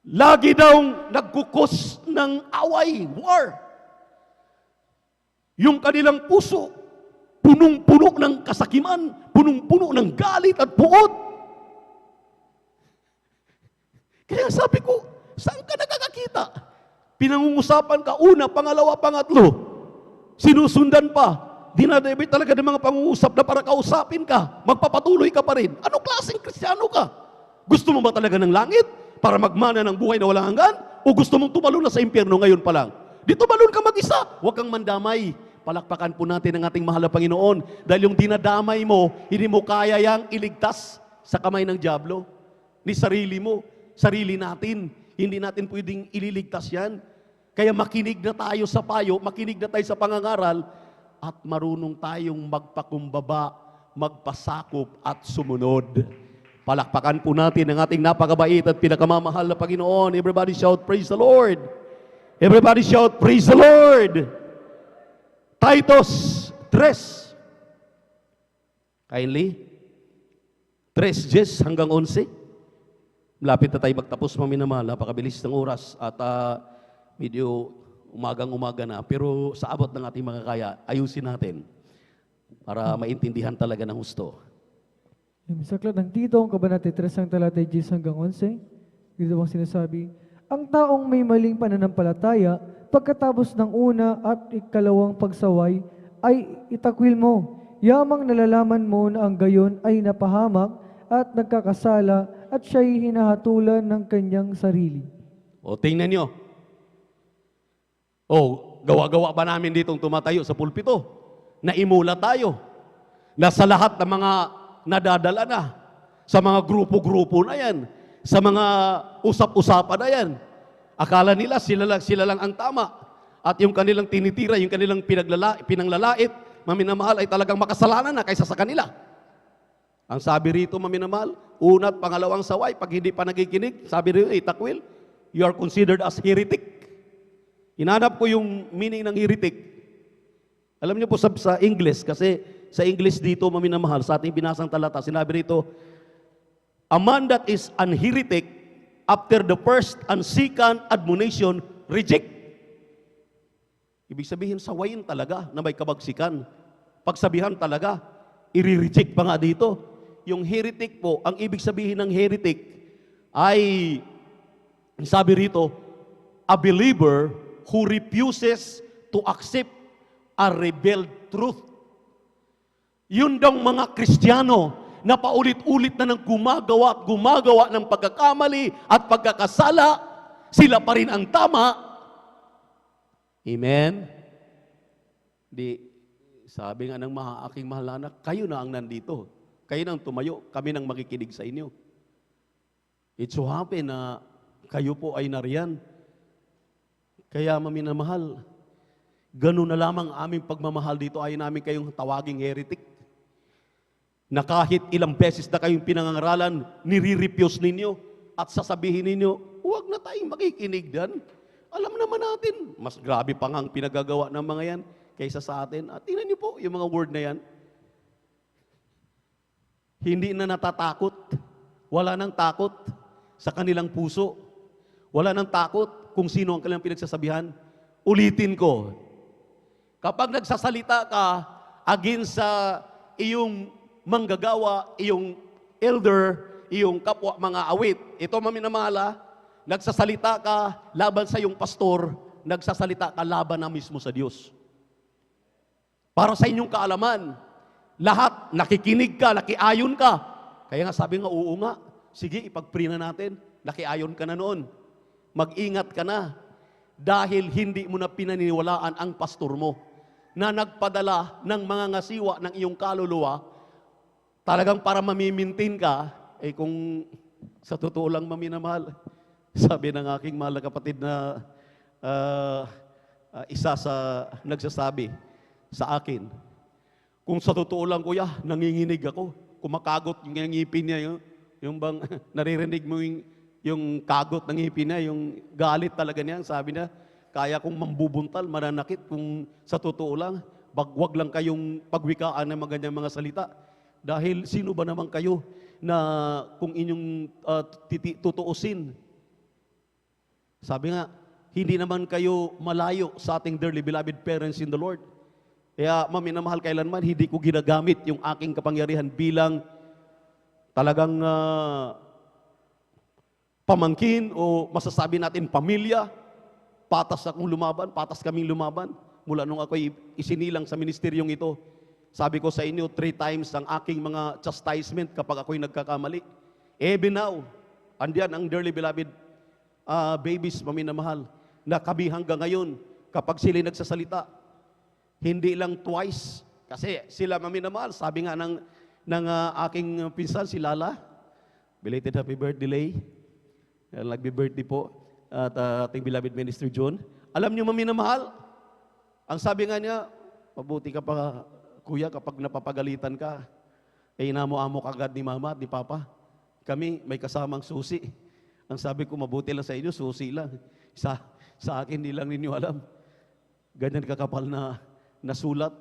lagi daw nagkukos ng away, war. Yung kanilang puso, punong-puno ng kasakiman, punong-puno ng galit at puot. Kaya sabi ko, saan ka nakakakita? Pinangungusapan ka, una, pangalawa, pangatlo. Sinusundan pa. Dinadebit talaga ng mga pangungusap na para kausapin ka. Magpapatuloy ka pa rin. Anong klaseng Kristiyano ka? Gusto mo ba talaga ng langit para magmana ng buhay na walang hanggan? O gusto mong tumalon na sa impyerno ngayon pa lang? Di tumalon ka mag-isa. Huwag kang mandamay. Palakpakan po natin ang ating mahal na Panginoon. Dahil yung dinadamay mo, hindi mo kaya yang iligtas sa kamay ng dyablo. Ni sarili mo, sarili natin. Hindi natin pwedeng ililigtas yan. Kaya makinig na tayo sa payo, makinig na tayo sa pangangaral, at marunong tayong magpakumbaba, magpasakop at sumunod. Palakpakan po natin ang ating napakabait at pinakamamahal na Panginoon. Everybody shout, praise the Lord. Everybody shout, praise the Lord. Titus 3. Kindly. 3 hanggang 11. Malapit na tayo magtapos, maminamahal. Napakabilis ng oras at medyo umagang-umaga na. Pero sa abot ng ating mga kaya, ayusin natin para maintindihan talaga ng husto. Sa aklat ng Tito, ang kabanata 3 ang talatay 10 hanggang 11, dito bang sinasabi, ang taong may maling pananampalataya, pagkatapos ng una at ikalawang pagsaway, ay itakwil mo. Yamang nalalaman mo na ang gayon ay napahamak at nagkakasala at siya'y hinahatulan ng kanyang sarili. O, tingnan nyo. O, gawa-gawa ba namin ditong tumatayo sa pulpito? Naimula tayo. Na sa lahat ng mga nadadala na, sa mga grupo-grupo na yan, sa mga usap-usapan na yan, akala nila sila lang ang tama. At yung kanilang tinitira, yung kanilang pinanglalait, maminamahal, ay talagang makasalanan na kaysa sa kanila. Ang sabi rito, maminamahal, una at pangalawang saway, pag hindi pa nakikinig, sabi rito, takwil, you are considered as heretic. Hinanap ko yung meaning ng heretic. Alam niyo po sa English, kasi sa English dito, maminamahal, sa ating binasang talata, sinabi rito, a man that is an heretic, after the first and second admonition, reject. Ibig sabihin, sawayin talaga na may kabagsikan. Pagsabihan talaga, i-reject pa nga dito. Yung heretic po, ang ibig sabihin ng heretic ay, sabi rito, a believer who refuses to accept a revealed truth. Yun daw mga Kristiyano na paulit-ulit na nang gumagawa ng pagkakamali at pagkakasala, sila pa rin ang tama. Amen? Sabi nga ng aking mahal na anak, kayo na ang nandito. Kayo nang tumayo, kami nang makikinig sa inyo. It so happen na kayo po ay nariyan. Kaya maminamahal, ganun na lamang aming pagmamahal dito, ay namin kayong tawaging heretic. Na kahit ilang beses na kayong pinangangaralan, nire-refuse ninyo at sasabihin ninyo, huwag na tayong makikinig dan. Alam naman natin, mas grabe pa nga ang pinagagawa ng mga yan kaysa sa atin. At tingnan niyo po yung mga word na yan. Hindi na natatakot. Wala nang takot sa kanilang puso. Wala nang takot kung sino ang kanilang pinagsasabihan. Ulitin ko. Kapag nagsasalita ka against sa iyong manggagawa, iyong elder, iyong kapwa mga awit. Ito maminamala, nagsasalita ka laban sa iyong pastor, nagsasalita ka laban na mismo sa Diyos. Para sa inyong kaalaman, lahat nakikinig ka, nakiayon ka. Kaya nga sabi nga, oo nga, sige ipag-pray na natin, nakiayon ka na noon. Mag-ingat ka na dahil hindi mo na pinaniniwalaan ang pastor mo na nagpadala ng mga ngasiwa ng iyong kaluluwa talagang para mamimintin ka. Kung sa totoo lang maminamahal, sabi ng aking mahal na kapatid na isa sa nagsasabi sa akin, kung sa totoo lang kuya, nanginginig ako, kumakagot yung ngipin niya, yung bang naririnig mo yung kagot ng ngipin niya, yung galit talaga niya, sabi niya, kaya kong mambubuntal, mananakit kung sa totoo lang, wag lang kayong pagwikaan ng mga mga salita. Dahil sino ba naman kayo na kung inyong tutuusin? Sabi nga, hindi naman kayo malayo sa ating dearly beloved parents in the Lord. Kaya maminamahal, kailanman hindi ko ginagamit yung aking kapangyarihan bilang talagang pamangkin o masasabi natin pamilya. Patas akong lumaban, patas kaming lumaban. Mula nung ako'y isinilang sa ministeryong ito, sabi ko sa inyo, 3 times ang aking mga chastisement kapag ako'y nagkakamali. Even now, andiyan ang dearly beloved babies, maminamahal, na kami hanggang ngayon, kapag sila nagsasalita, hindi lang twice, kasi sila maminamahal, sabi nga ng aking pinsan, si Lala, belated happy birthday, nagbi-birthday po, at ating beloved Minister John. Alam niyo maminamahal, ang sabi nga niya, mabuti ka pa, kuya, kapag napapagalitan ka, inamo-amo kagad ni mama at ni papa. Kami, may kasamang susi. Ang sabi ko, mabuti lang sa inyo, susi lang. Sa akin, hindi lang ninyo alam. Ganyan kakapal na sulat.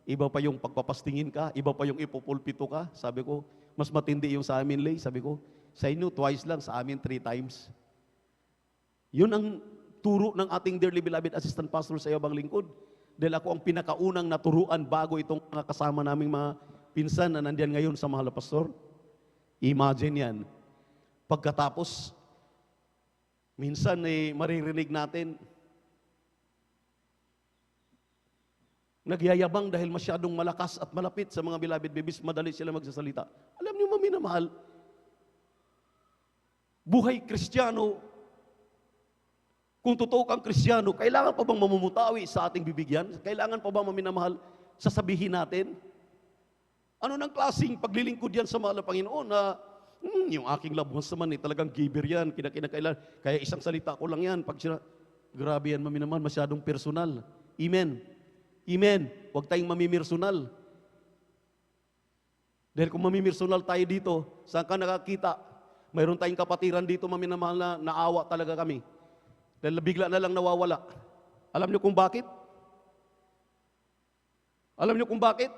Iba pa yung pagpapastingin ka, iba pa yung ipupulpito ka. Sabi ko, mas matindi yung sa amin, Lay. Sabi ko, sa inyo, twice lang, sa amin, 3 times. Yun ang turo ng ating dearly beloved assistant pastor sa iyabang lingkod. Dahil ako ang pinakaunang naturuan bago itong mga kasama naming mga pinsan na nandiyan ngayon sa mahal na pastor. Imagine yan. Pagkatapos, minsan maririnig natin, nagyayabang dahil masyadong malakas at malapit sa mga beloved babies, madali sila magsasalita. Alam niyo maminamahal, buhay Kristiyano, kung totoo kang Kristiyano, kailangan pa bang mamumutawi sa ating bibigyan? Kailangan pa bang maminamahal sasabihin natin? Ano ng klaseng paglilingkod yan sa mahal na Panginoon na yung aking loved ones naman talagang giver yan, kinakailan. Kaya isang salita ko lang yan. Grabe yan maminamahal, masyadong personal. Amen. Amen. Huwag tayong mamimersonal. Dahil kung mamimersonal tayo dito, saan ka nakakita? Mayroon tayong kapatiran dito maminamahal na naawa talaga kami. Dahil bigla na lang nawawala. Alam niyo kung bakit? Alam niyo kung bakit?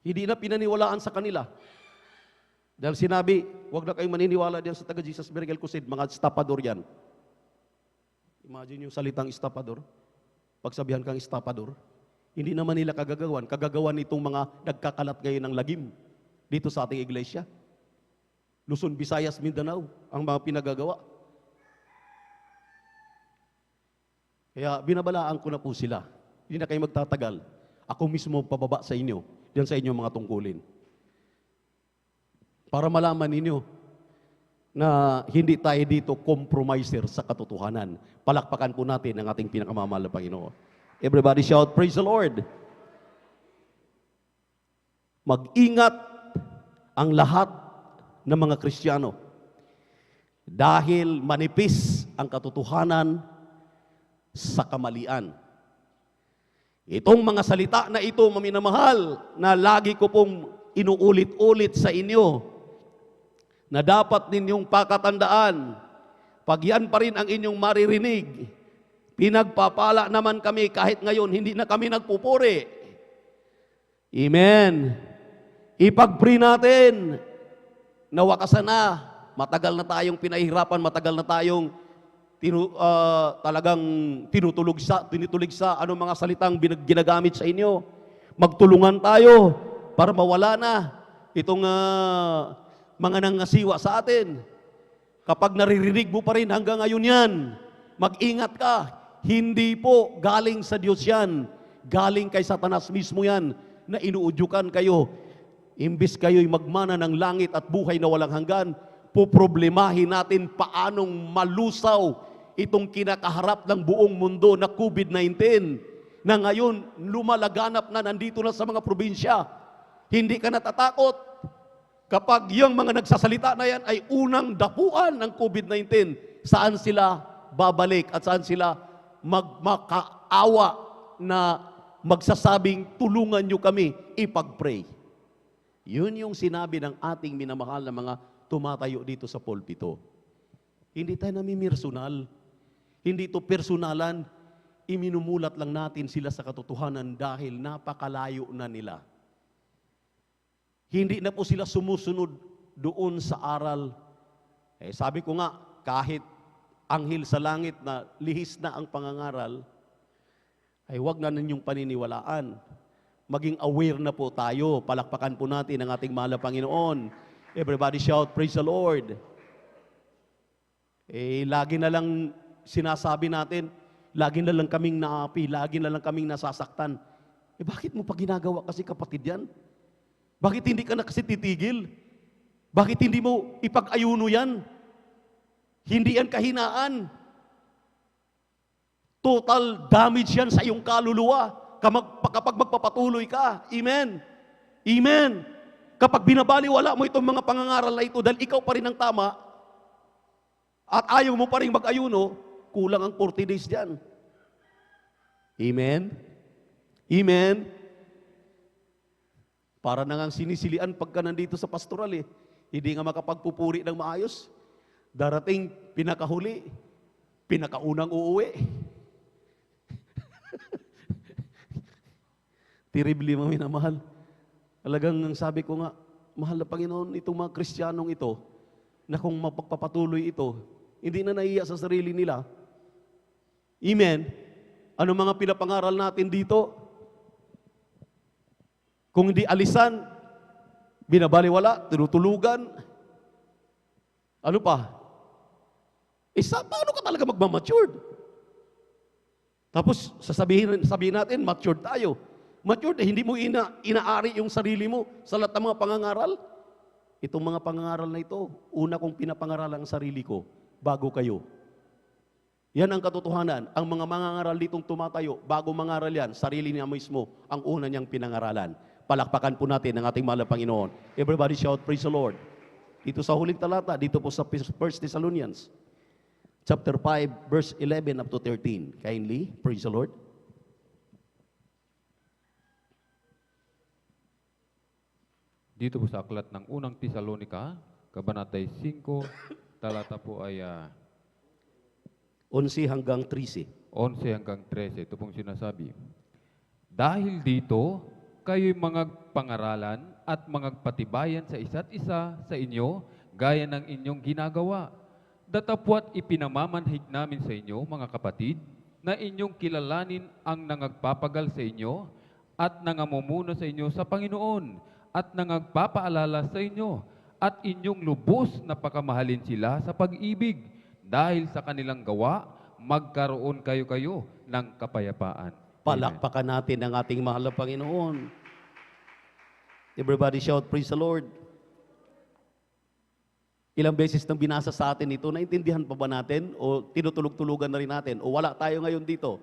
Hindi na pinaniwalaan sa kanila. Dahil sinabi, huwag na kayong maniniwala diyan sa taga Jesus Miracle Crusade, mga estapador yan. Imagine yung salitang estapador. Pagsabihan kang estapador, hindi naman nila kagagawan itong mga nagkakalat ngayon ng lagim dito sa ating iglesia. Luzon, Visayas, Mindanao, ang mga pinagagawa. Kaya binabalaan ko na po sila. Hindi na kayo magtatagal. Ako mismo pababa sa inyo, diyan sa inyong mga tungkulin. Para malaman ninyo na hindi tayo dito compromiser sa katotohanan. Palakpakan po natin ang ating pinakamamahal na Panginoon. Everybody shout, praise the Lord. Mag-ingat ang lahat ng mga Kristiyano dahil manipis ang katotohanan sa kamalian. Itong mga salita na ito, maminamahal, na lagi ko pong inuulit-ulit sa inyo, na dapat ninyong pakatandaan, pag yan pa rin ang inyong maririnig, pinagpapala naman kami kahit ngayon, hindi na kami nagpupuri. Amen. Ipag-pray natin, nawakasan na, matagal na tayong pinahirapan, matagal na tayong talagang tinutulig sa anong mga salitang ginagamit sa inyo. Magtulungan tayo para mawala na itong mga nangasiwa sa atin. Kapag naririnig mo pa rin hanggang ngayon yan, mag-ingat ka. Hindi po galing sa Diyos yan. Galing kay Satanas mismo yan na inuudyukan kayo. Imbis kayo'y magmana ng langit at buhay na walang hanggan, poproblemahin natin paanong malusaw itong kinakaharap ng buong mundo na COVID-19 na ngayon lumalaganap na, nandito na sa mga probinsya. Hindi ka natatakot kapag yung mga nagsasalita na yan ay unang dapuan ng COVID-19, saan sila babalik at saan sila magmakaawa na magsasabing tulungan nyo kami ipag-pray. Yun yung sinabi ng ating minamahal na mga tumatayo dito sa pulpito. Hindi tayo namimersonal. Hindi ito personalan. Iminumulat lang natin sila sa katotohanan dahil napakalayo na nila. Hindi na po sila sumusunod doon sa aral. Sabi ko nga, kahit anghel sa langit na lihis na ang pangangaral, ay huwag na ninyong paniniwalaan. Maging aware na po tayo. Palakpakan po natin ang ating mahal na Panginoon. Everybody shout, praise the Lord. Lagi na lang sinasabi natin, lagi na lang kaming naapi, lagi na lang kaming nasasaktan. Bakit mo pa ginagawa kasi kapatid yan? Bakit hindi ka na kasi titigil? Bakit hindi mo ipag-ayuno yan? Hindi yan kahinaan. Total damage yan sa iyong kaluluwa kapag magpapatuloy ka. Amen. Amen. Kapag binabaliwala mo itong mga pangangaral na ito dahil ikaw pa rin ang tama at ayaw mo pa rin mag-ayuno, kulang ang 40 days dyan. Amen? Amen? Para na ngang sinisilian pagka nandito sa pastoral eh. Hindi nga makapagpupuri ng maayos. Darating, pinakahuli, pinakaunang uuwi. Terribly mga minamahal. Talagang sabi ko nga, mahal na Panginoon, itong mga Kristiyanong ito, na kung mapagpapatuloy ito, hindi na nahiya sa sarili nila. Amen? Ano mga pinapangaral natin dito? Kung hindi alisan, binabaliwala, tinutulugan, ano pa? Paano ka talaga magmamatured? Tapos, sabihin natin, matured tayo. Matured, hindi mo inaari yung sarili mo sa lahat ng mga pangangaral. Itong mga pangangaral na ito, una kong pinapangaralan ang sarili ko bago kayo. Yan ang katotohanan. Ang mga mangangaral ditong tumatayo, bago mangaral yan, sarili niya mismo ang una niyang pinangaralan. Palakpakan po natin ang ating mahal na Panginoon. Everybody shout, praise the Lord. Dito sa huling talata, dito po sa 1 Thessalonians, chapter 5, verse 11 up to 13. Kindly, praise the Lord. Dito po sa aklat ng unang Tesalonika, Kabanatay 5, talata po ay 11 hanggang 13. 11 hanggang 13. Ito pong sinasabi. Dahil dito, kayo'y mga pangaralan at mga patibayan sa isa't isa sa inyo, gaya ng inyong ginagawa. Datapwat ipinamamanhig namin sa inyo, mga kapatid, na inyong kilalanin ang nangagpapagal sa inyo at nangamumuno sa inyo sa Panginoon at nangagpapaalala sa inyo at inyong lubos na pakamahalin sila sa pag-ibig dahil sa kanilang gawa, magkaroon kayo ng kapayapaan. Palakpakan natin ang ating mahal na Panginoon. Everybody shout, praise the Lord. Ilang beses nang binasa sa atin ito, naintindihan pa ba natin o tinutulog-tulugan na rin natin o wala tayo ngayon dito?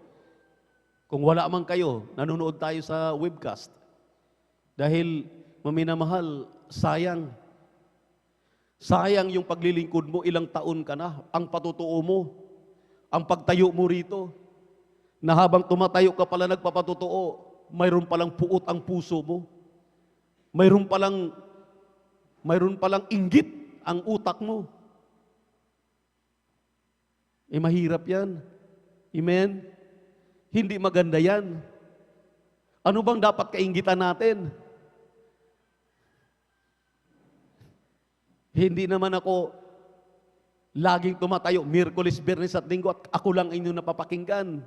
Kung wala man kayo, nanonood tayo sa webcast. Dahil maminamahal, sayang. Sayang yung paglilingkod mo, ilang taon ka na, ang patutuo mo, ang pagtayo mo rito, na habang tumatayo ka pala nagpapatutuo, mayroon palang puot ang puso mo. Mayroon palang inggit ang utak mo. Mahirap yan. Amen? Hindi maganda yan. Ano bang dapat kainggitan natin? Hindi naman ako laging tumatayo, Miyerkules, Biyernes at Linggo at ako lang inyong napapakinggan.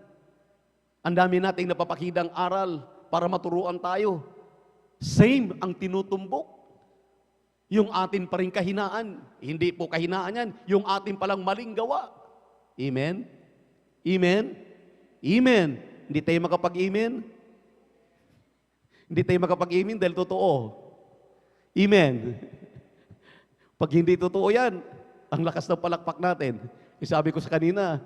Ang dami nating napapakidang aral, para maturuan tayo. Same ang tinutumbok. Yung atin pa rin kahinaan. Hindi po kahinaan yan. Yung atin palang maling gawa. Amen? Amen? Amen. Hindi tayo makapag-amen? Hindi tayo makapag-amen dahil totoo. Amen. Pag hindi totoo yan, ang lakas ng palakpak natin. Sabi ko sa kanina,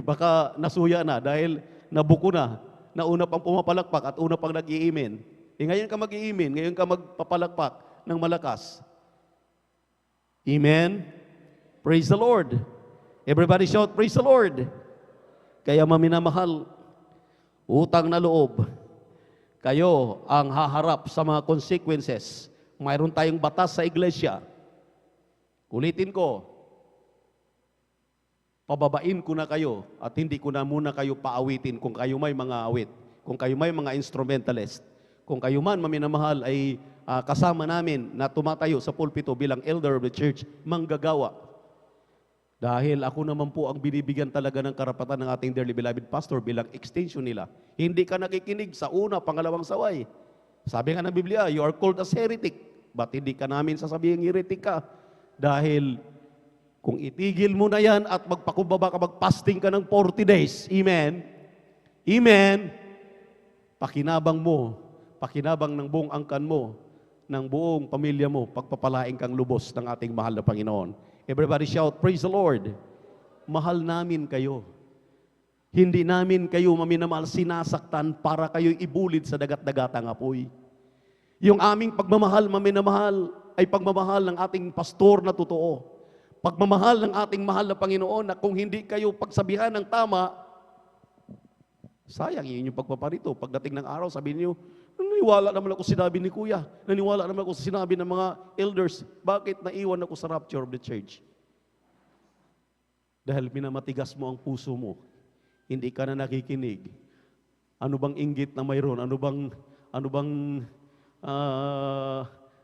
baka nasuya na dahil nabuko na. Nauna pang pumapalakpak at una pang nag-i-amen. Ngayon ka mag-i-amen, ngayon ka magpapalakpak ng malakas. Amen? Praise the Lord. Everybody shout, praise the Lord. Kaya maminamahal, utang na loob, kayo ang haharap sa mga consequences. Mayroon tayong batas sa iglesia. Ulitin ko, pababain ko na kayo at hindi ko na muna kayo paawitin kung kayo may mga awit, kung kayo may mga instrumentalist, kung kayo man maminamahal ay kasama namin na tumatayo sa pulpito bilang elder of the church, manggagawa. Dahil ako naman po ang binibigyan talaga ng karapatan ng ating dearly beloved pastor bilang extension nila. Hindi ka nakikinig sa una, pangalawang saway. Sabi nga ng Biblia, you are called as heretic. Ba't hindi ka namin sasabihing heretic ka? Dahil kung itigil mo na yan at magpakumbaba ka, magpasting ka ng 40 days, amen? Amen? Pakinabang mo, pakinabang ng buong angkan mo, ng buong pamilya mo, pagpapalaing kang lubos ng ating mahal na Panginoon. Everybody shout, praise the Lord. Mahal namin kayo. Hindi namin kayo maminamahal, sinasaktan para kayo ibulid sa dagat-dagatang apoy. Yung aming pagmamahal, maminamahal, ay pagmamahal ng ating pastor na totoo. Pagmamahal ng ating mahal na Panginoon na kung hindi kayo pagsabihan ng tama, sayang yun yung pagpaparito. Pagdating ng araw, sabihin niyo, naniwala naman ako sinabi ni Kuya. Naniwala naman ako sa sinabi ng mga elders. Bakit naiwan ako sa rapture of the church? Dahil minamatigas mo ang puso mo. Hindi ka na nakikinig. Ano bang inggit na mayroon? Ano bang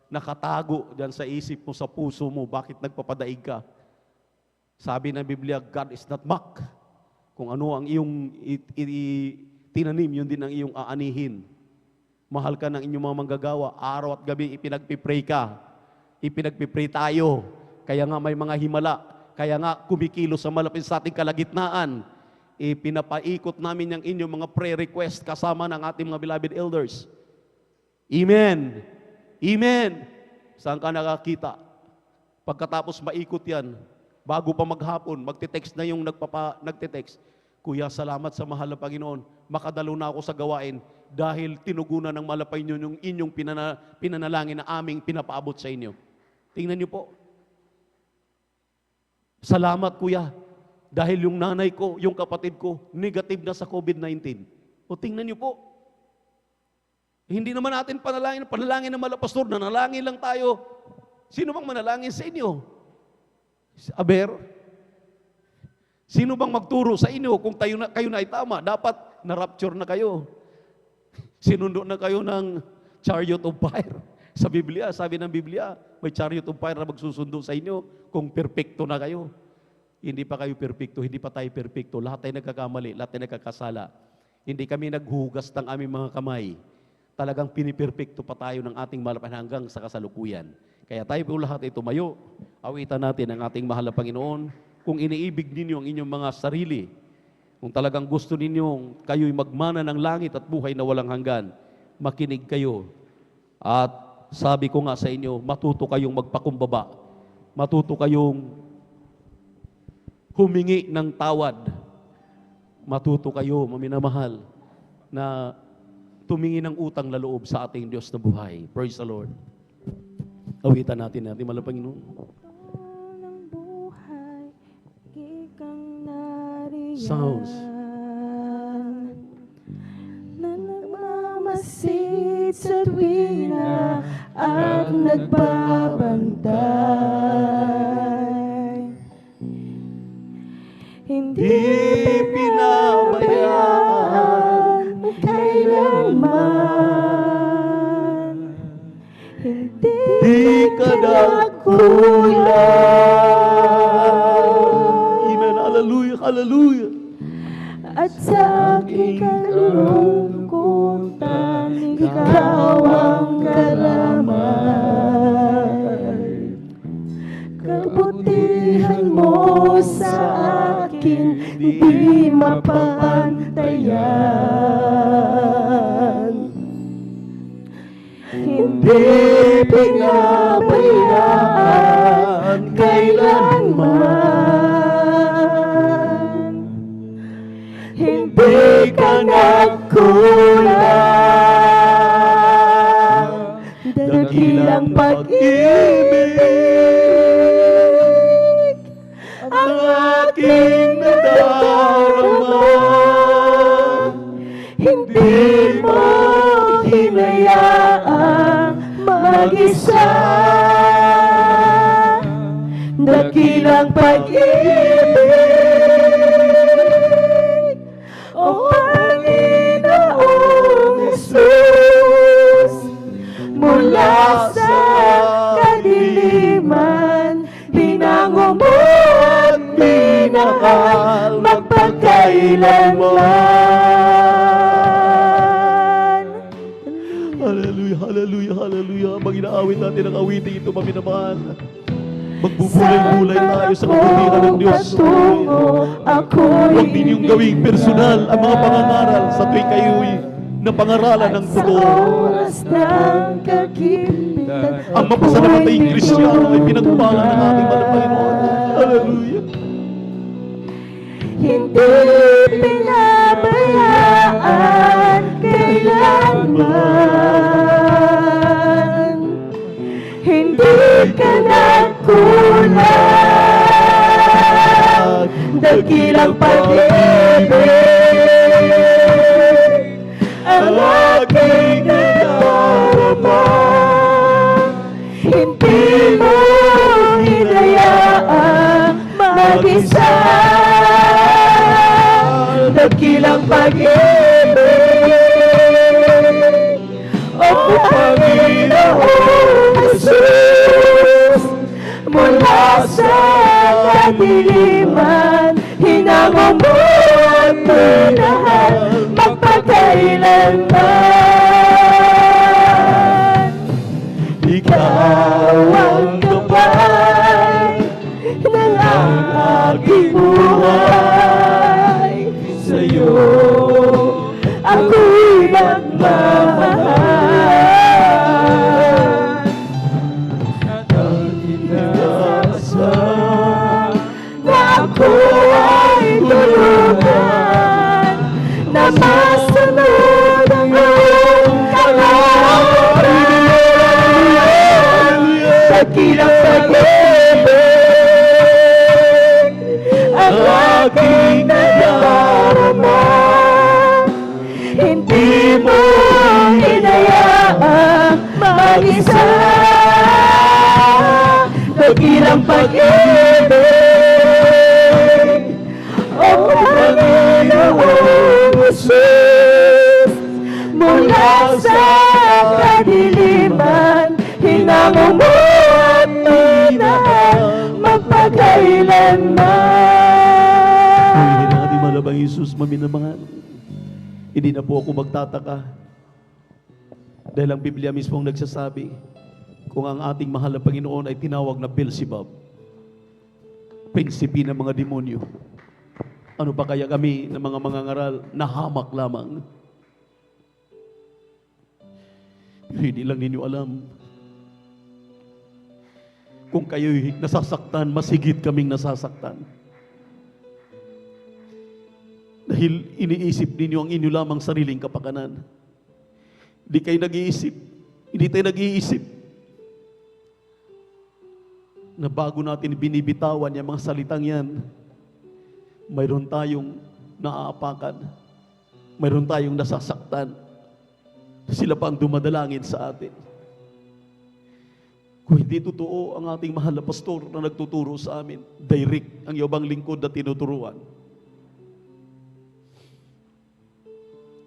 nakatago dyan sa isip mo, sa puso mo? Bakit nagpapadaig ka? Sabi ng Biblia, God is not mocked. Kung ano ang iyong tinanim, yun din ang iyong aanihin. Mahal ka ng inyong mga manggagawa. Araw at gabi, ipinagpipray ka. Ipinagpipray tayo. Kaya nga may mga himala. Kaya nga kumikilos sa malapit sa ating kalagitnaan. Ipinapaikot namin yung inyong mga prayer request kasama ng ating mga beloved elders. Amen. Amen. Saan ka nakakita? Pagkatapos maikot yan, bago pa maghapon, magte-text na yung nagte-text. Kuya, salamat sa mahal na Panginoon. Makadalo na ako sa gawain dahil tinugunan ng malapay nyo yung inyong pinanalangin na aming pinapaabot sa inyo. Tingnan nyo po. Salamat, Kuya. Dahil yung nanay ko, yung kapatid ko, negative na sa COVID-19. O tingnan nyo po. Hindi naman natin panalangin ng malapastor, nanalangin lang tayo. Sino bang manalangin sa inyo? Aber? Sino bang magturo sa inyo kung kayo na ay tama? Dapat na-rapture na kayo. Sinundo na kayo ng chariot of fire. Sa Biblia, sabi ng Biblia, may chariot of fire na magsusundo sa inyo kung perpekto na kayo. Hindi pa kayo perpekto, hindi pa tayo perpekto. Lahat tayo nagkakamali, lahat tayo nagkakasala. Hindi kami naghugas ng aming mga kamay. Talagang piniperpekto pa tayo ng ating malapan hanggang sa kasalukuyan. Kaya tayo po lahat ay tumayo. Awitan natin ang ating mahal na Panginoon. Kung iniibig ninyo ang inyong mga sarili, kung talagang gusto ninyong kayo'y magmana ng langit at buhay na walang hanggan, makinig kayo. At sabi ko nga sa inyo, matuto kayong magpakumbaba. Matuto kayong humingi ng tawad. Matuto kayo, maminamahal, na tumingi ng utang na loob sa ating Diyos na buhay. Praise the Lord. Awitan natin mahal na Panginoon. Ng buhay, ikang nariyan. Sounds. Na nagmamasid sa tuwina at nagbabantay. Hindi pinabayaan kailanman. Hindi ka Amen. Hallelujah. Hallelujah. at sa aking kalungkutan ikaw ang karamay. Kabutihan mo sa akin, di mapapantayan. Hindi pinabayaan kailanman. Hindi ka nagkulang. Dakilang pag-ibig ang aking nadarama. Hindi mo hinayaang mag-isa. Dakilang pag-ibig, O Panginoong Jesus, mula sa kadiliman, binango mo at minahal magpagkailanman. Hallelujah, hallelujah, hallelujah. Habang inaawit natin ang awiting ito, maminamahal, magbubulay-bulay tayo sa kabutihan ng Diyos. Huwag ninyong gawing personal ang mga pangangaral sa tuwing kayo'y napangaralan ng totoo. Ang mapasalamatayang Kristiyano ay pinagpala ng ating mahal na Panginoon. Hallelujah. Hindi pinabayaan kailanman. Hindi ka nagkulang. Dakilang pag-ibig ang aking nadarama. Hindi mo hinayaang mag-isa. Dakilang pag-ibig, O Panginoong Jesus, mula sa kadiliman, hinango mo at minahal magpagkailanman. Ikaw ang gabay ng aking buhay. Sa'yo ako'y nagmamahal. Inasal na ako ay tulungan, na masunod ang iyong kalooban. Dakilang pag-ibig ang aking nadarama. Hindi mo hinayaang mag-isa. Dakilang pag-ibig, O Panginoong Jesus, mula sa kadiliman, hinango mo at minahal magpagkailanman. Panginoon natin malabang Jesus, maminamahal. Hindi na po ako magtataka dahil ang Biblia mismo ang nagsasabi kung ang ating mahal na Panginoon ay tinawag na Beelzebub, prinsipe ng mga demonyo. Ano pa kaya kami ng mga mangangaral na hamak lamang? Pero hindi lang ninyo alam, kung kayo'y nasasaktan, mas higit kaming nasasaktan. Dahil iniisip ninyo ang inyo lamang sariling kapakanan. Hindi kayo nag-iisip, hindi tayo nag-iisip na bago natin binibitawan yung mga salitang yan, mayroon tayong naaapakan, mayroon tayong nasasaktan. Sila pa ang dumadalangin sa atin. Kung hindi totoo ang ating mahal na pastor na nagtuturo sa amin, direct ang iyong lingkod na tinuturuan.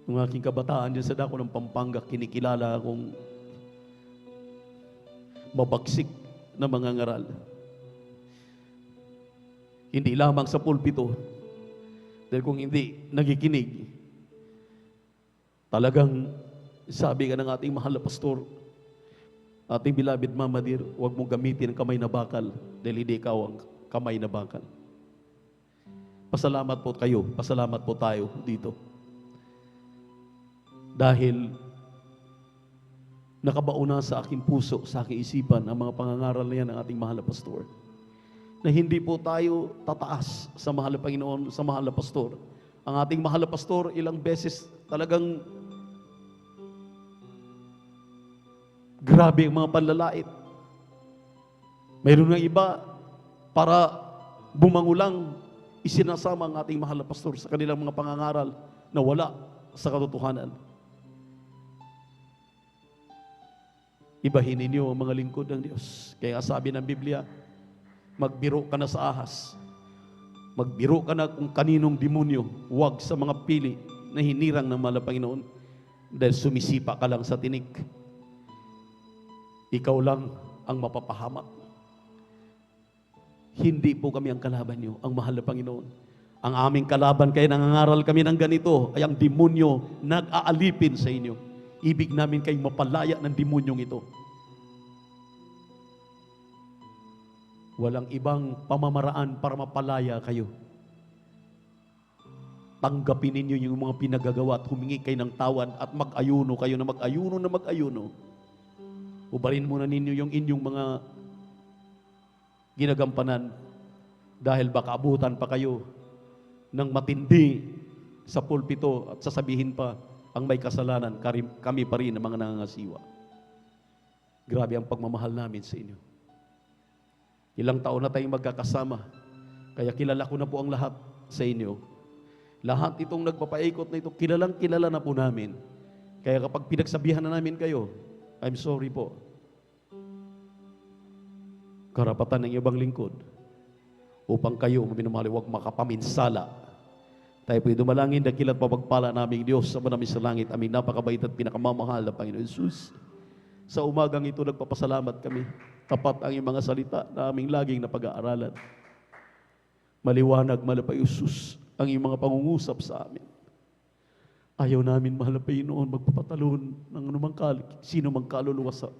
Nung aking kabataan dyan sa dako ng Pampanga, kinikilala akong mabagsik na mga ngaral. Hindi lamang sa pulpito, dahil kung hindi nagikinig, talagang Sabi ka ng ating mahal na pastor, ating beloved Mama Dear, huwag mong gamitin ang kamay na bakal dahil hindi ikaw ang kamay na bakal. Pasalamat po kayo, pasalamat po tayo dito. Dahil nakabauna sa aking puso, sa aking isipan, ang mga pangangaral na yan ng ating mahal na pastor. Na hindi po tayo tataas sa mahal na Panginoon, sa mahal na pastor. Ang ating mahal na pastor, ilang beses talagang grabe ang mga panlalait. Mayroon ng iba, para bumangulang, isinasama ang ating mahal na pastor sa kanilang mga pangangaral na wala sa katotohanan. Ibahin ninyo ang mga lingkod ng Diyos. Kaya sabi ng Biblia, magbiro ka na sa ahas. Magbiro ka na kung kaninong demonyo, huwag sa mga pili na hinirang ng mahal na Panginoon dahil sumisipa ka lang sa tinig. Ikaw lang ang mapapahamak. Hindi po kami ang kalaban nyo, ang mahal na Panginoon. Ang aming kalaban, kaya nangangaral kami ng ganito, ay ang demonyo nag-aalipin sa inyo. Ibig namin kayong mapalaya ng demonyong ito. Walang ibang pamamaraan para mapalaya kayo. Tanggapin ninyo yung mga pinagagawa at humingi kayo ng tawad at mag-ayuno kayo na mag-ayuno. Ubarin muna ninyo yung inyong mga ginagampanan dahil baka abutan pa kayo ng matindi sa pulpito at sasabihin pa ang may kasalanan, kami pa rin ang mga nangangasiwa. Grabe ang pagmamahal namin sa inyo. Ilang taon na tayong magkakasama, kaya kilala ko na po ang lahat sa inyo. Lahat itong nagpapaikot na ito, kilalang kilala na po namin. Kaya kapag pinagsabihan na namin kayo, I'm sorry po. Karapatan ng ibang lingkod upang kayo, minamahal, huwag makapaminsala. Tayo po'y dumalangin, dakilat papagpala naming Diyos sa manami sa langit, aming napakabait at pinakamamahal na Panginoon Jesus. Sa umagang ito, nagpapasalamat kami. Tapat ang iyong mga salita na aming laging napag-aaralan. Maliwanag, malapay Jesus, ang iyong mga pangungusap sa amin. Ayaw namin, mahal na Panginoon, magpapatalon ng anumang sino mang kaluluwa sa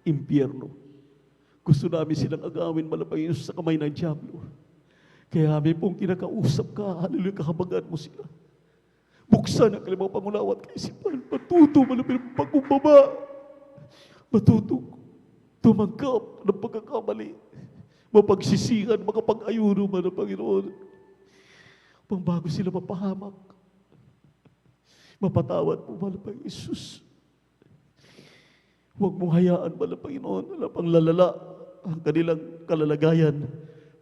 impyerno. Gusto namin silang agawin, mahal na Panginoon, sa kamay ng Diablo. Kaya amin pong kinakausap ka, hallelujah, kahabagan mo sila. Buksan ang kalimang pangunawa at kaisipan. Matuto, mahal na Panginoon, pagkumbaba. Matuto, tumanggap ng pagkakamali. Mapagsisihan, makapag-ayuno, mahal na Panginoon. Pangbago sila mapahamak. Mapatawad mo, mahal na Panginoon Jesus. Huwag mong hayaan, mahal na Panginoon, wala pang lalala ang kanilang kalalagayan.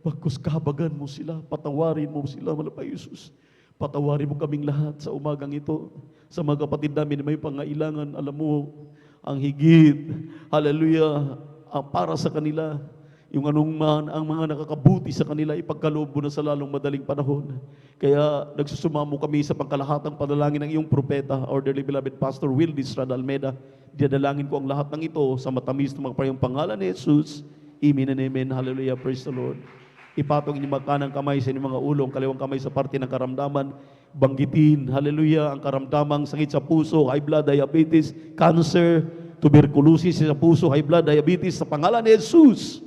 Bagkus kahabagan mo sila, patawarin mo sila, mahal na Panginoon Jesus. Patawarin mo kaming lahat sa umagang ito. Sa mga kapatid namin na may pangailangan, alam mo, ang higit, hallelujah, ang para sa kanila, yung anong man, ang mga nakakabuti sa kanila, ipagkaloob mo na sa lalong madaling panahon. Kaya nagsusumamo kami sa pangkalahatang panalangin ng iyong propeta, our dearly beloved Pastor Wildy Estrada Almeida. Dinadalangin ko ang lahat ng ito sa matamis ng mga parehong pangalan ni Jesus. Amen and amen. Hallelujah. Praise the Lord. Ipatong inyong kanang kamay sa inyong mga ulong, kaliwang kamay sa parte ng karamdaman. Banggitin, hallelujah, ang karamdamang sakit sa puso, high blood, diabetes, cancer, tuberculosis sa puso, high blood, diabetes, sa pangalan ni Jesus.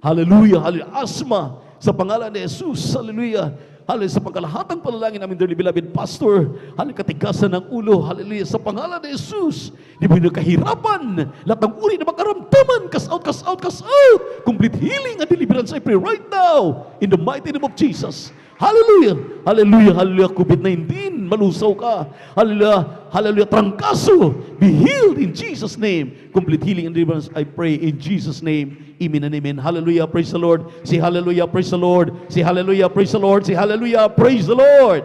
Hallelujah, hallelujah, asthma, sa pangalan ni Jesus, hallelujah. Hallelujah, sa pagkalahatang panalangin namin, dearly beloved Pastor, hallelujah, katigasan ng ulo, hallelujah, sa pangalan ni Jesus, di mo kahirapan, lahat ng uri na makaramdaman, cast out, cast out, cast out, complete healing and deliverance, I pray right now, in the mighty name of Jesus. Hallelujah, hallelujah, hallelujah, COVID-19, malusaw ka, hallelujah, hallelujah, trangkaso, be healed in Jesus' name, complete healing and deliverance, I pray in Jesus' name, amen and amen. Hallelujah, praise the Lord, say hallelujah, praise the Lord, say hallelujah, praise the Lord, say hallelujah, praise the Lord.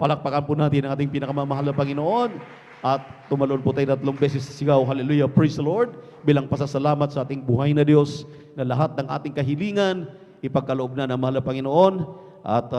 Palakpakan po natin ang ating pinakamamahal na Panginoon at tumalon po tayo 3 beses sa sigaw, hallelujah, praise the Lord, bilang pasasalamat sa ating buhay na Diyos na lahat ng ating kahilingan ipagkaloob na ng mahal na Panginoon. At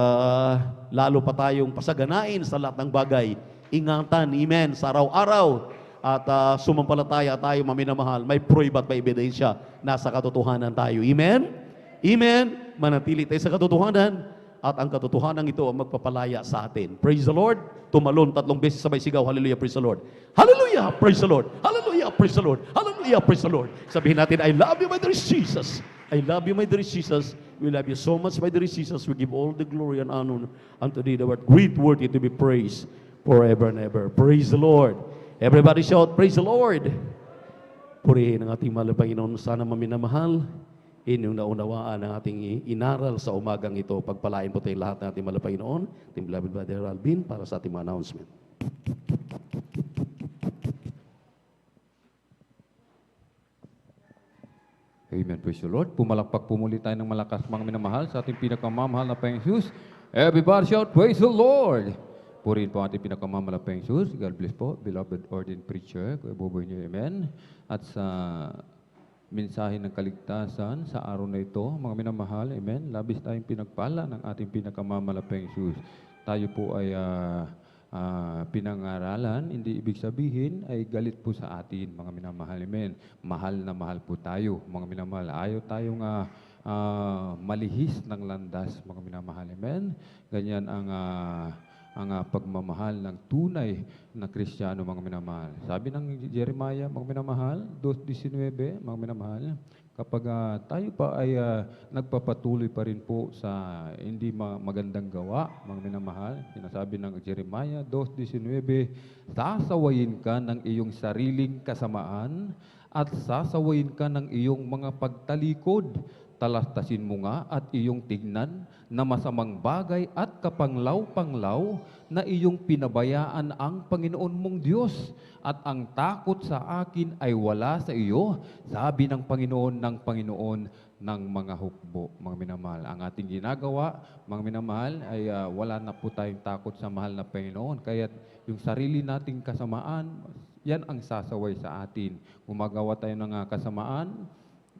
lalo pa tayong pasaganain sa lahat ng bagay. Ingatan, amen, sa araw-araw. At sumampalataya tayo, maminamahal. May proof at may ebidensya. Nasa katotohanan tayo. Amen? Amen? Manatili tayo sa katotohanan. at ang katotohanan ito ang magpapalaya sa atin. Praise the Lord. Tumalon 3 beses sabay sigaw, hallelujah, praise the Lord. Hallelujah, praise the Lord. Hallelujah, praise the Lord. Hallelujah, praise the Lord. Sabihin natin, I love you, my dear Jesus. I love you, my dear Jesus. We love you so much, my dear Jesus. We give all the glory and honor unto thee, the word great, worthy to be praised forever and ever. Praise the Lord. Everybody shout, praise the Lord. Purihin ang ating mahal na Panginoon. Sana maminamahal. Inyong naunawaan ang ating inaral sa umagang ito. Pagpalain po tayo lahat ng ating mahal na Panginoon. Team Beloved Brother Alvin para sa ating mga announcement. Amen. Praise the Lord. Pumalakpak po muli tayo ng malakas mga minamahal sa ating pinakamamahal na Panginoon Jesus. Everybody shout, praise the Lord. Purihin po ang ating pinakamamahal na Panginoon Jesus. God bless po, beloved ordained preacher. Kuya Boboy niyo, amen. At sa mensahe ng kaligtasan sa araw na ito, mga minamahal, amen. Labis tayong pinagpala ng ating pinakamamahal na Panginoon Jesus. Tayo po ay pinangaralan, hindi ibig sabihin ay galit po sa atin, mga minamahal, amen. Mahal na mahal po tayo, mga minamahal. Ayaw tayong malihis ng landas, mga minamahal, amen. Ganyan ang pagmamahal ng tunay na Kristiyano, mga minamahal. Sabi ng Jeremiah, mga minamahal, 2:19, mga minamahal, kapag tayo pa ay nagpapatuloy pa rin po sa hindi magandang gawa, mga minamahal, sinasabi ng Jeremiah 2:19, sasawayin ka ng iyong sariling kasamaan at sasawayin ka ng iyong mga pagtalikod. Talastasin mo nga at iyong tignan na masamang bagay at kapanglaw-panglaw na iyong pinabayaan ang Panginoon mong Diyos at ang takot sa akin ay wala sa iyo, sabi ng Panginoon ng mga hukbo, mga minamahal. Ang ating ginagawa, mga minamahal, ay wala na po tayong takot sa mahal na Panginoon. Kaya yung sarili nating kasamaan, yan ang sasaway sa atin. Gumagawa tayo ng kasamaan,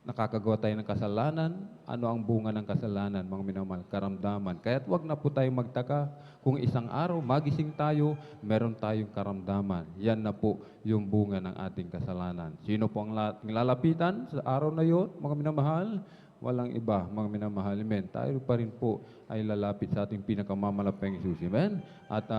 nakakagawa tayo ng kasalanan. Ano ang bunga ng kasalanan, mga minamahal? Karamdaman. Kaya't wag na po tayong magtaka kung isang araw magising tayo, meron tayong karamdaman. Yan na po yung bunga ng ating kasalanan. Sino po ang lalapitan sa araw na yon, mga minamahal? Walang iba, mga minamahal. Amen. Tayo pa rin po ay lalapit sa ating pinakamamalapeng Jesus. Amen. At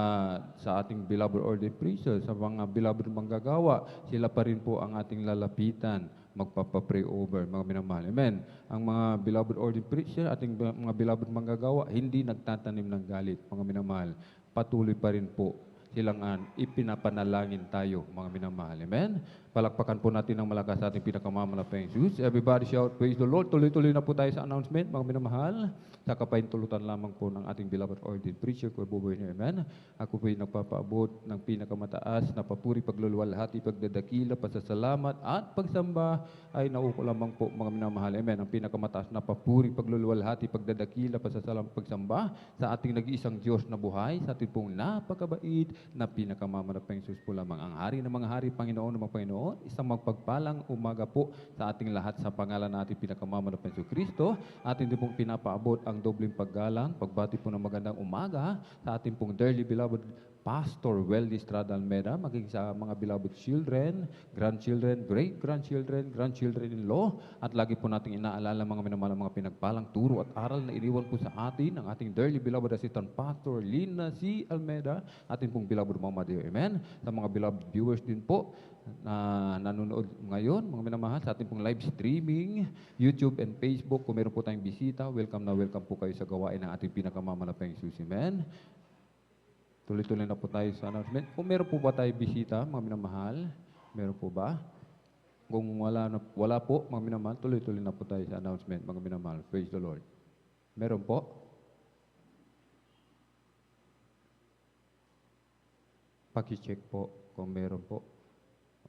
sa ating beloved ordained preacher, sa mga beloved manggagawa, sila pa rin po ang ating lalapitan, magpapapray over, mga minamahal. Amen. Ang mga beloved ordained preacher, ating mga beloved manggagawa, hindi nagtatanim ng galit, mga minamahal. Patuloy pa rin po silang ipinapanalangin tayo, mga minamahal. Amen. Palakpakan po natin ng malakas sa ating pinakamamalapeng Jesus. Everybody shout, praise the Lord. Tuloy-tuloy na po tayo sa announcement, mga minamahal. Sa kapahintulutan lamang po ng ating beloved ordained preacher, Kuya Boboy niyo. Amen. Ako po ay nagpapaabot ng pinakamataas na papuri, pagluluwalhati, pagdadakila, pasasalamat at pagsamba ay nauko lamang po, mga minamahal. Amen. Ang pinakamataas na papuri, pagluluwalhati, pagdadakila, pasasalamat, pagsamba sa ating nag-iisang Diyos na buhay, sa ating pong napakabait na pinakamamalapeng Jesus po lamang. Ang hari ng mga hari, Panginoon ng mga Panginoon, isang magpagpalang umaga po sa ating lahat sa pangalan natin pinakamamalapeng Jesus Kristo. Atin din pong pinapaabot ang dobleng paggalang, pagbati po ng magandang umaga sa ating pong dearly beloved Pastor Weldy Estrada Almeida, maging sa mga beloved children, grandchildren, great-grandchildren, grandchildren-in-law, at lagi po nating inaalala mga minamahal mga pinagpalang turo at aral na iniwan po sa atin ng ating dearly beloved Assistant Pastor Lina C. Almeida, ating pong beloved Mama Dio. Amen. Sa mga beloved viewers din po na nanonood ngayon, mga minamahal, sa ating pong live streaming, YouTube and Facebook, kung meron po tayong bisita, welcome na welcome po kayo sa gawain ng ating pinakamamalapeng Jesus. Amen. Tuloy-tuloy na po tayo sa announcement. Kung meron po ba tayo bisita, mga minamahal? Meron po ba? Kung wala po, mga minamahal, tuloy-tuloy na po tayo sa announcement, mga minamahal. Praise the Lord. Meron po? Paki-check po kung meron po.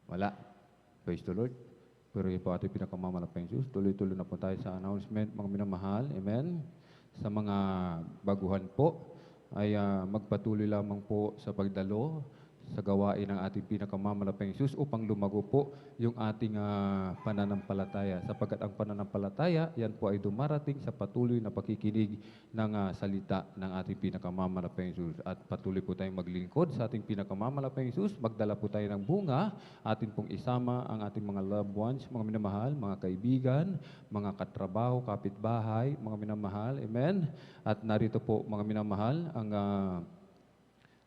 Wala. Praise the Lord. Pero yun po ating pinakamamalapeng Jesus. Tuloy-tuloy na po tayo sa announcement, mga minamahal. Amen. Sa mga baguhan po, ay magpatuloy lamang po sa pagdalo sa gawain ng ating pinakamamalapayang Diyos upang lumago po yung ating pananampalataya. Sapagkat ang pananampalataya, yan po ay dumarating sa patuloy na pakikinig ng salita ng ating pinakamamalapayang Diyos. At patuloy po tayong maglingkod sa ating pinakamamalapayang Diyos. Magdala po tayo ng bunga, atin pong isama ang ating mga loved ones, mga minamahal, mga kaibigan, mga katrabaho, kapitbahay, mga minamahal. Amen? At narito po, mga minamahal, ang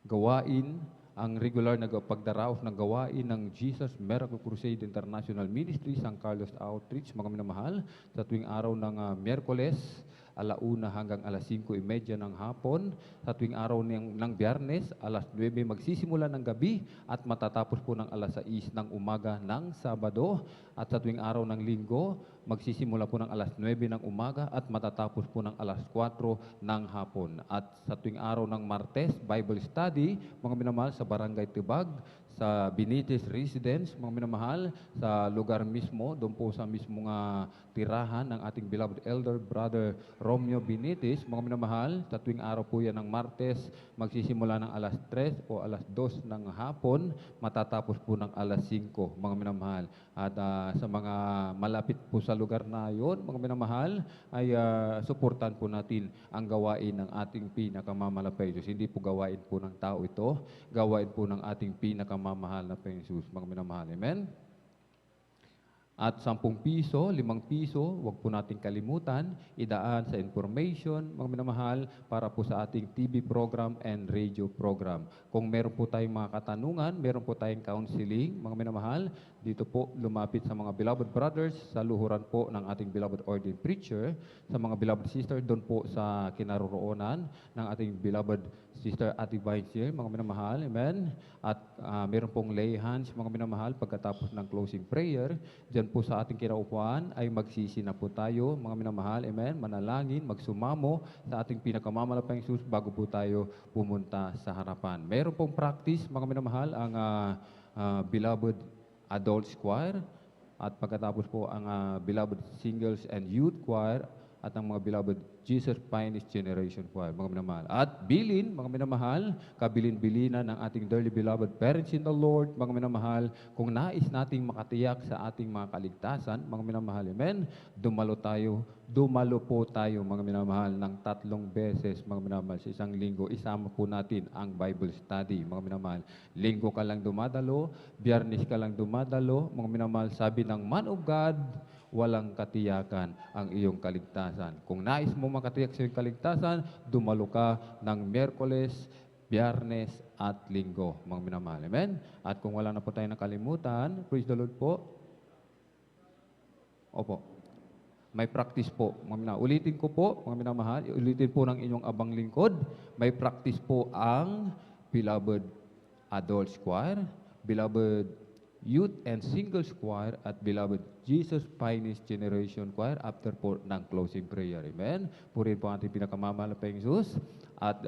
gawain, ang regular na pagdaraos ng gawain ng Jesus Miracle Crusade International Ministry, San Carlos Outreach, mga minamahal, sa tuwing araw ng Miyerkules, 1:00 hanggang 5:30 ng hapon. Sa tuwing araw ng Biyernes, 9:00 magsisimula ng gabi at matatapos po ng 6:00 ng umaga ng Sabado. At sa tuwing araw ng Linggo, magsisimula po ng 9:00 ng umaga at matatapos po ng 4:00 ng hapon. At sa tuwing araw ng Martes, Bible Study, mga minamahal, sa Barangay Tibag, sa Benitez Residence, mga minamahal, sa lugar mismo, doon po sa mismong tirahan ng ating beloved elder brother Romeo Benitez, mga minamahal, sa tuwing araw po yan ng Martes, magsisimula ng 3:00 o 2:00 ng hapon, matatapos po ng 5:00, mga minamahal. At sa mga malapit po sa lugar na yon, mga minamahal, ay suportan po natin ang gawain ng ating pinakamamalapay Diyos. Hindi po gawain po ng tao ito, gawain po ng ating pinakamamahal na Panginoon, mga minamahal. Amen? At 10 piso, 5 piso, huwag po nating kalimutan, idaan sa information, mga minamahal, para po sa ating TV program and radio program. Kung meron po tayong mga katanungan, meron po tayong counseling, mga minamahal, dito po lumapit sa mga beloved brothers, sa luhuran po ng ating beloved ordained preacher, sa mga beloved sister, doon po sa kinaroroonan ng ating beloved sister Ate Vincier, mga minamahal, amen? At meron pong lay hands, mga minamahal, pagkatapos ng closing prayer, dyan po sa ating kinaupuan ay magsisi na po tayo, mga minamahal, amen? Manalangin, magsumamo sa ating pinakamamalapayang Diyos bago po tayo pumunta sa harapan. Meron pong practice, mga minamahal, ang beloved adults choir, at pagkatapos po ang beloved singles and youth choir, at ang mga beloved Jesus Finest Generation Choir, mga minamahal. At bilin, mga minamahal, kabilin-bilinan ng ating dearly beloved parents in the Lord, mga minamahal, kung nais nating makatiyak sa ating mga kaligtasan, mga minamahal, amen, dumalo po tayo, mga minamahal, ng 3 beses, mga minamahal, sa isang linggo. Isama po natin ang Bible study, mga minamahal. Linggo ka lang dumadalo, Biyernes ka lang dumadalo, mga minamahal, sabi ng man of God, walang katiyakan ang iyong kaligtasan. Kung nais mo makatiyak sa iyong kaligtasan, dumalo ka ng Miyerkules, Biyernes at Linggo, mga minamahal. Amen? At kung wala na po tayo nakalimutan, praise the Lord po. Opo. May practice po, mga minamahal. Ulitin ko po, mga minamahal, ulitin po ng inyong abang lingkod. May practice po ang beloved adults choir, beloved Youth and Singles Choir at beloved Jesus Finest Generation Choir after po ng closing prayer. Amen? Purihin po ang ating pinakamamahal na Panginoon. At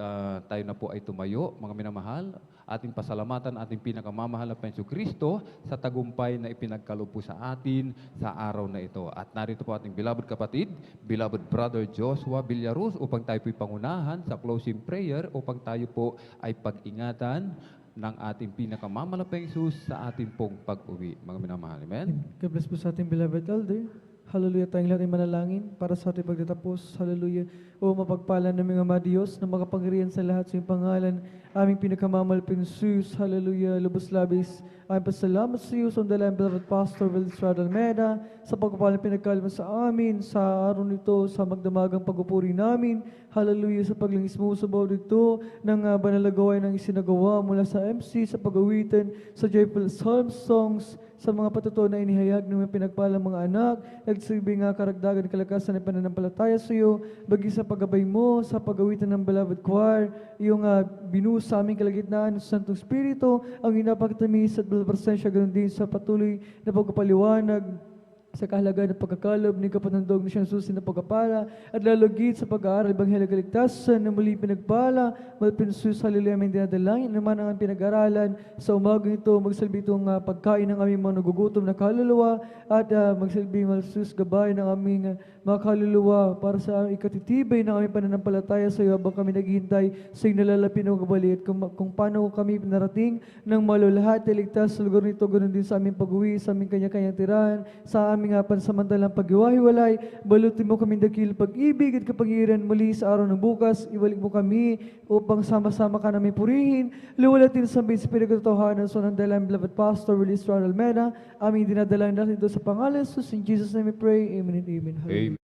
tayo na po ay tumayo, mga minamahal. Ating pasalamatan ating pinakamamahal na Panginoon Kristo sa tagumpay na ipinagkaloob po sa atin sa araw na ito. At narito po ating beloved kapatid, beloved brother Joshua Villaruz, upang tayo po'y pangunahan sa closing prayer, upang tayo po ay pag-ingatan ng ating pinakamamalapayang Jesus sa ating pong pag-uwi. Mga minamahal, amen? God bless po sa ating beloved elder. Hallelujah, tayong lahat ay manalangin para sa ating pagtatapos. Hallelujah. O mapagpala ng mga ama Diyos na makapangyarihan sa lahat sa iyong pangalan, aming pinakamamalapayang Jesus. Hallelujah. Lubos labis. Aming pasalamat sa iyo, sa dalang beloved Pastor Wilstrad Almeida, sa pagpapala pinagkalma sa amin, sa araw nito, sa magdamagang pagpupuri namin. Hallelujah, sa paglingis mo sa bawat dito, ng banalagaway ng isinagawa mula sa MC, sa pag-awitin, sa joyful psalm songs, sa mga patutuo na inihayag ng mga pinagpalang mga anak, nagsabi nga karagdagan kalakasan ng pananampalataya sa iyo, bagi sa paggabay mo, sa pag-awitan ng beloved choir, iyong binuhos sa aming kalagitnaan ng Santong Espiritu, ang inapagtamis at presensya, ganoon din sa patuloy na pagpapaliwanag sa kahalagaan ng pagkakalob ni Kapatandog na siyang susi na pagkapala at lalugit sa pag-aaral Ebanghelyo Kaligtasan na muli pinagpala malpinsus hallelujah amin dinadalangin naman ang pinag-aralan sa umagang ito magsilbi itong pagkain ng aming mga nagugutom na kaluluwa at magsilbi malsus gabay ng aming mga kaluluwa para sa ikatitibay ng aming pananampalataya sa iyo habang kami naghihintay sa iyong nalalapit na kabalit kung paano kami narating ng malulahat iligtas sa lugar nito ganoon din sa aming pag-uwi sa aming kanya-kanyang tirahan sa aming pansamantalang paghiwa-hiwalay, balutin mo kami dakil pag-ibig at kapangyarihan muli sa araw ng bukas, ibalik mo kami upang sama-sama ka namin purihin, luwalatin sa may Espiritu Katotohanan, so ng dalang beloved Pastor Willis Ronald Almeida, aming dinadalangin natin ito sa pangalan, so in Jesus' name we pray, amen and amen. Amen.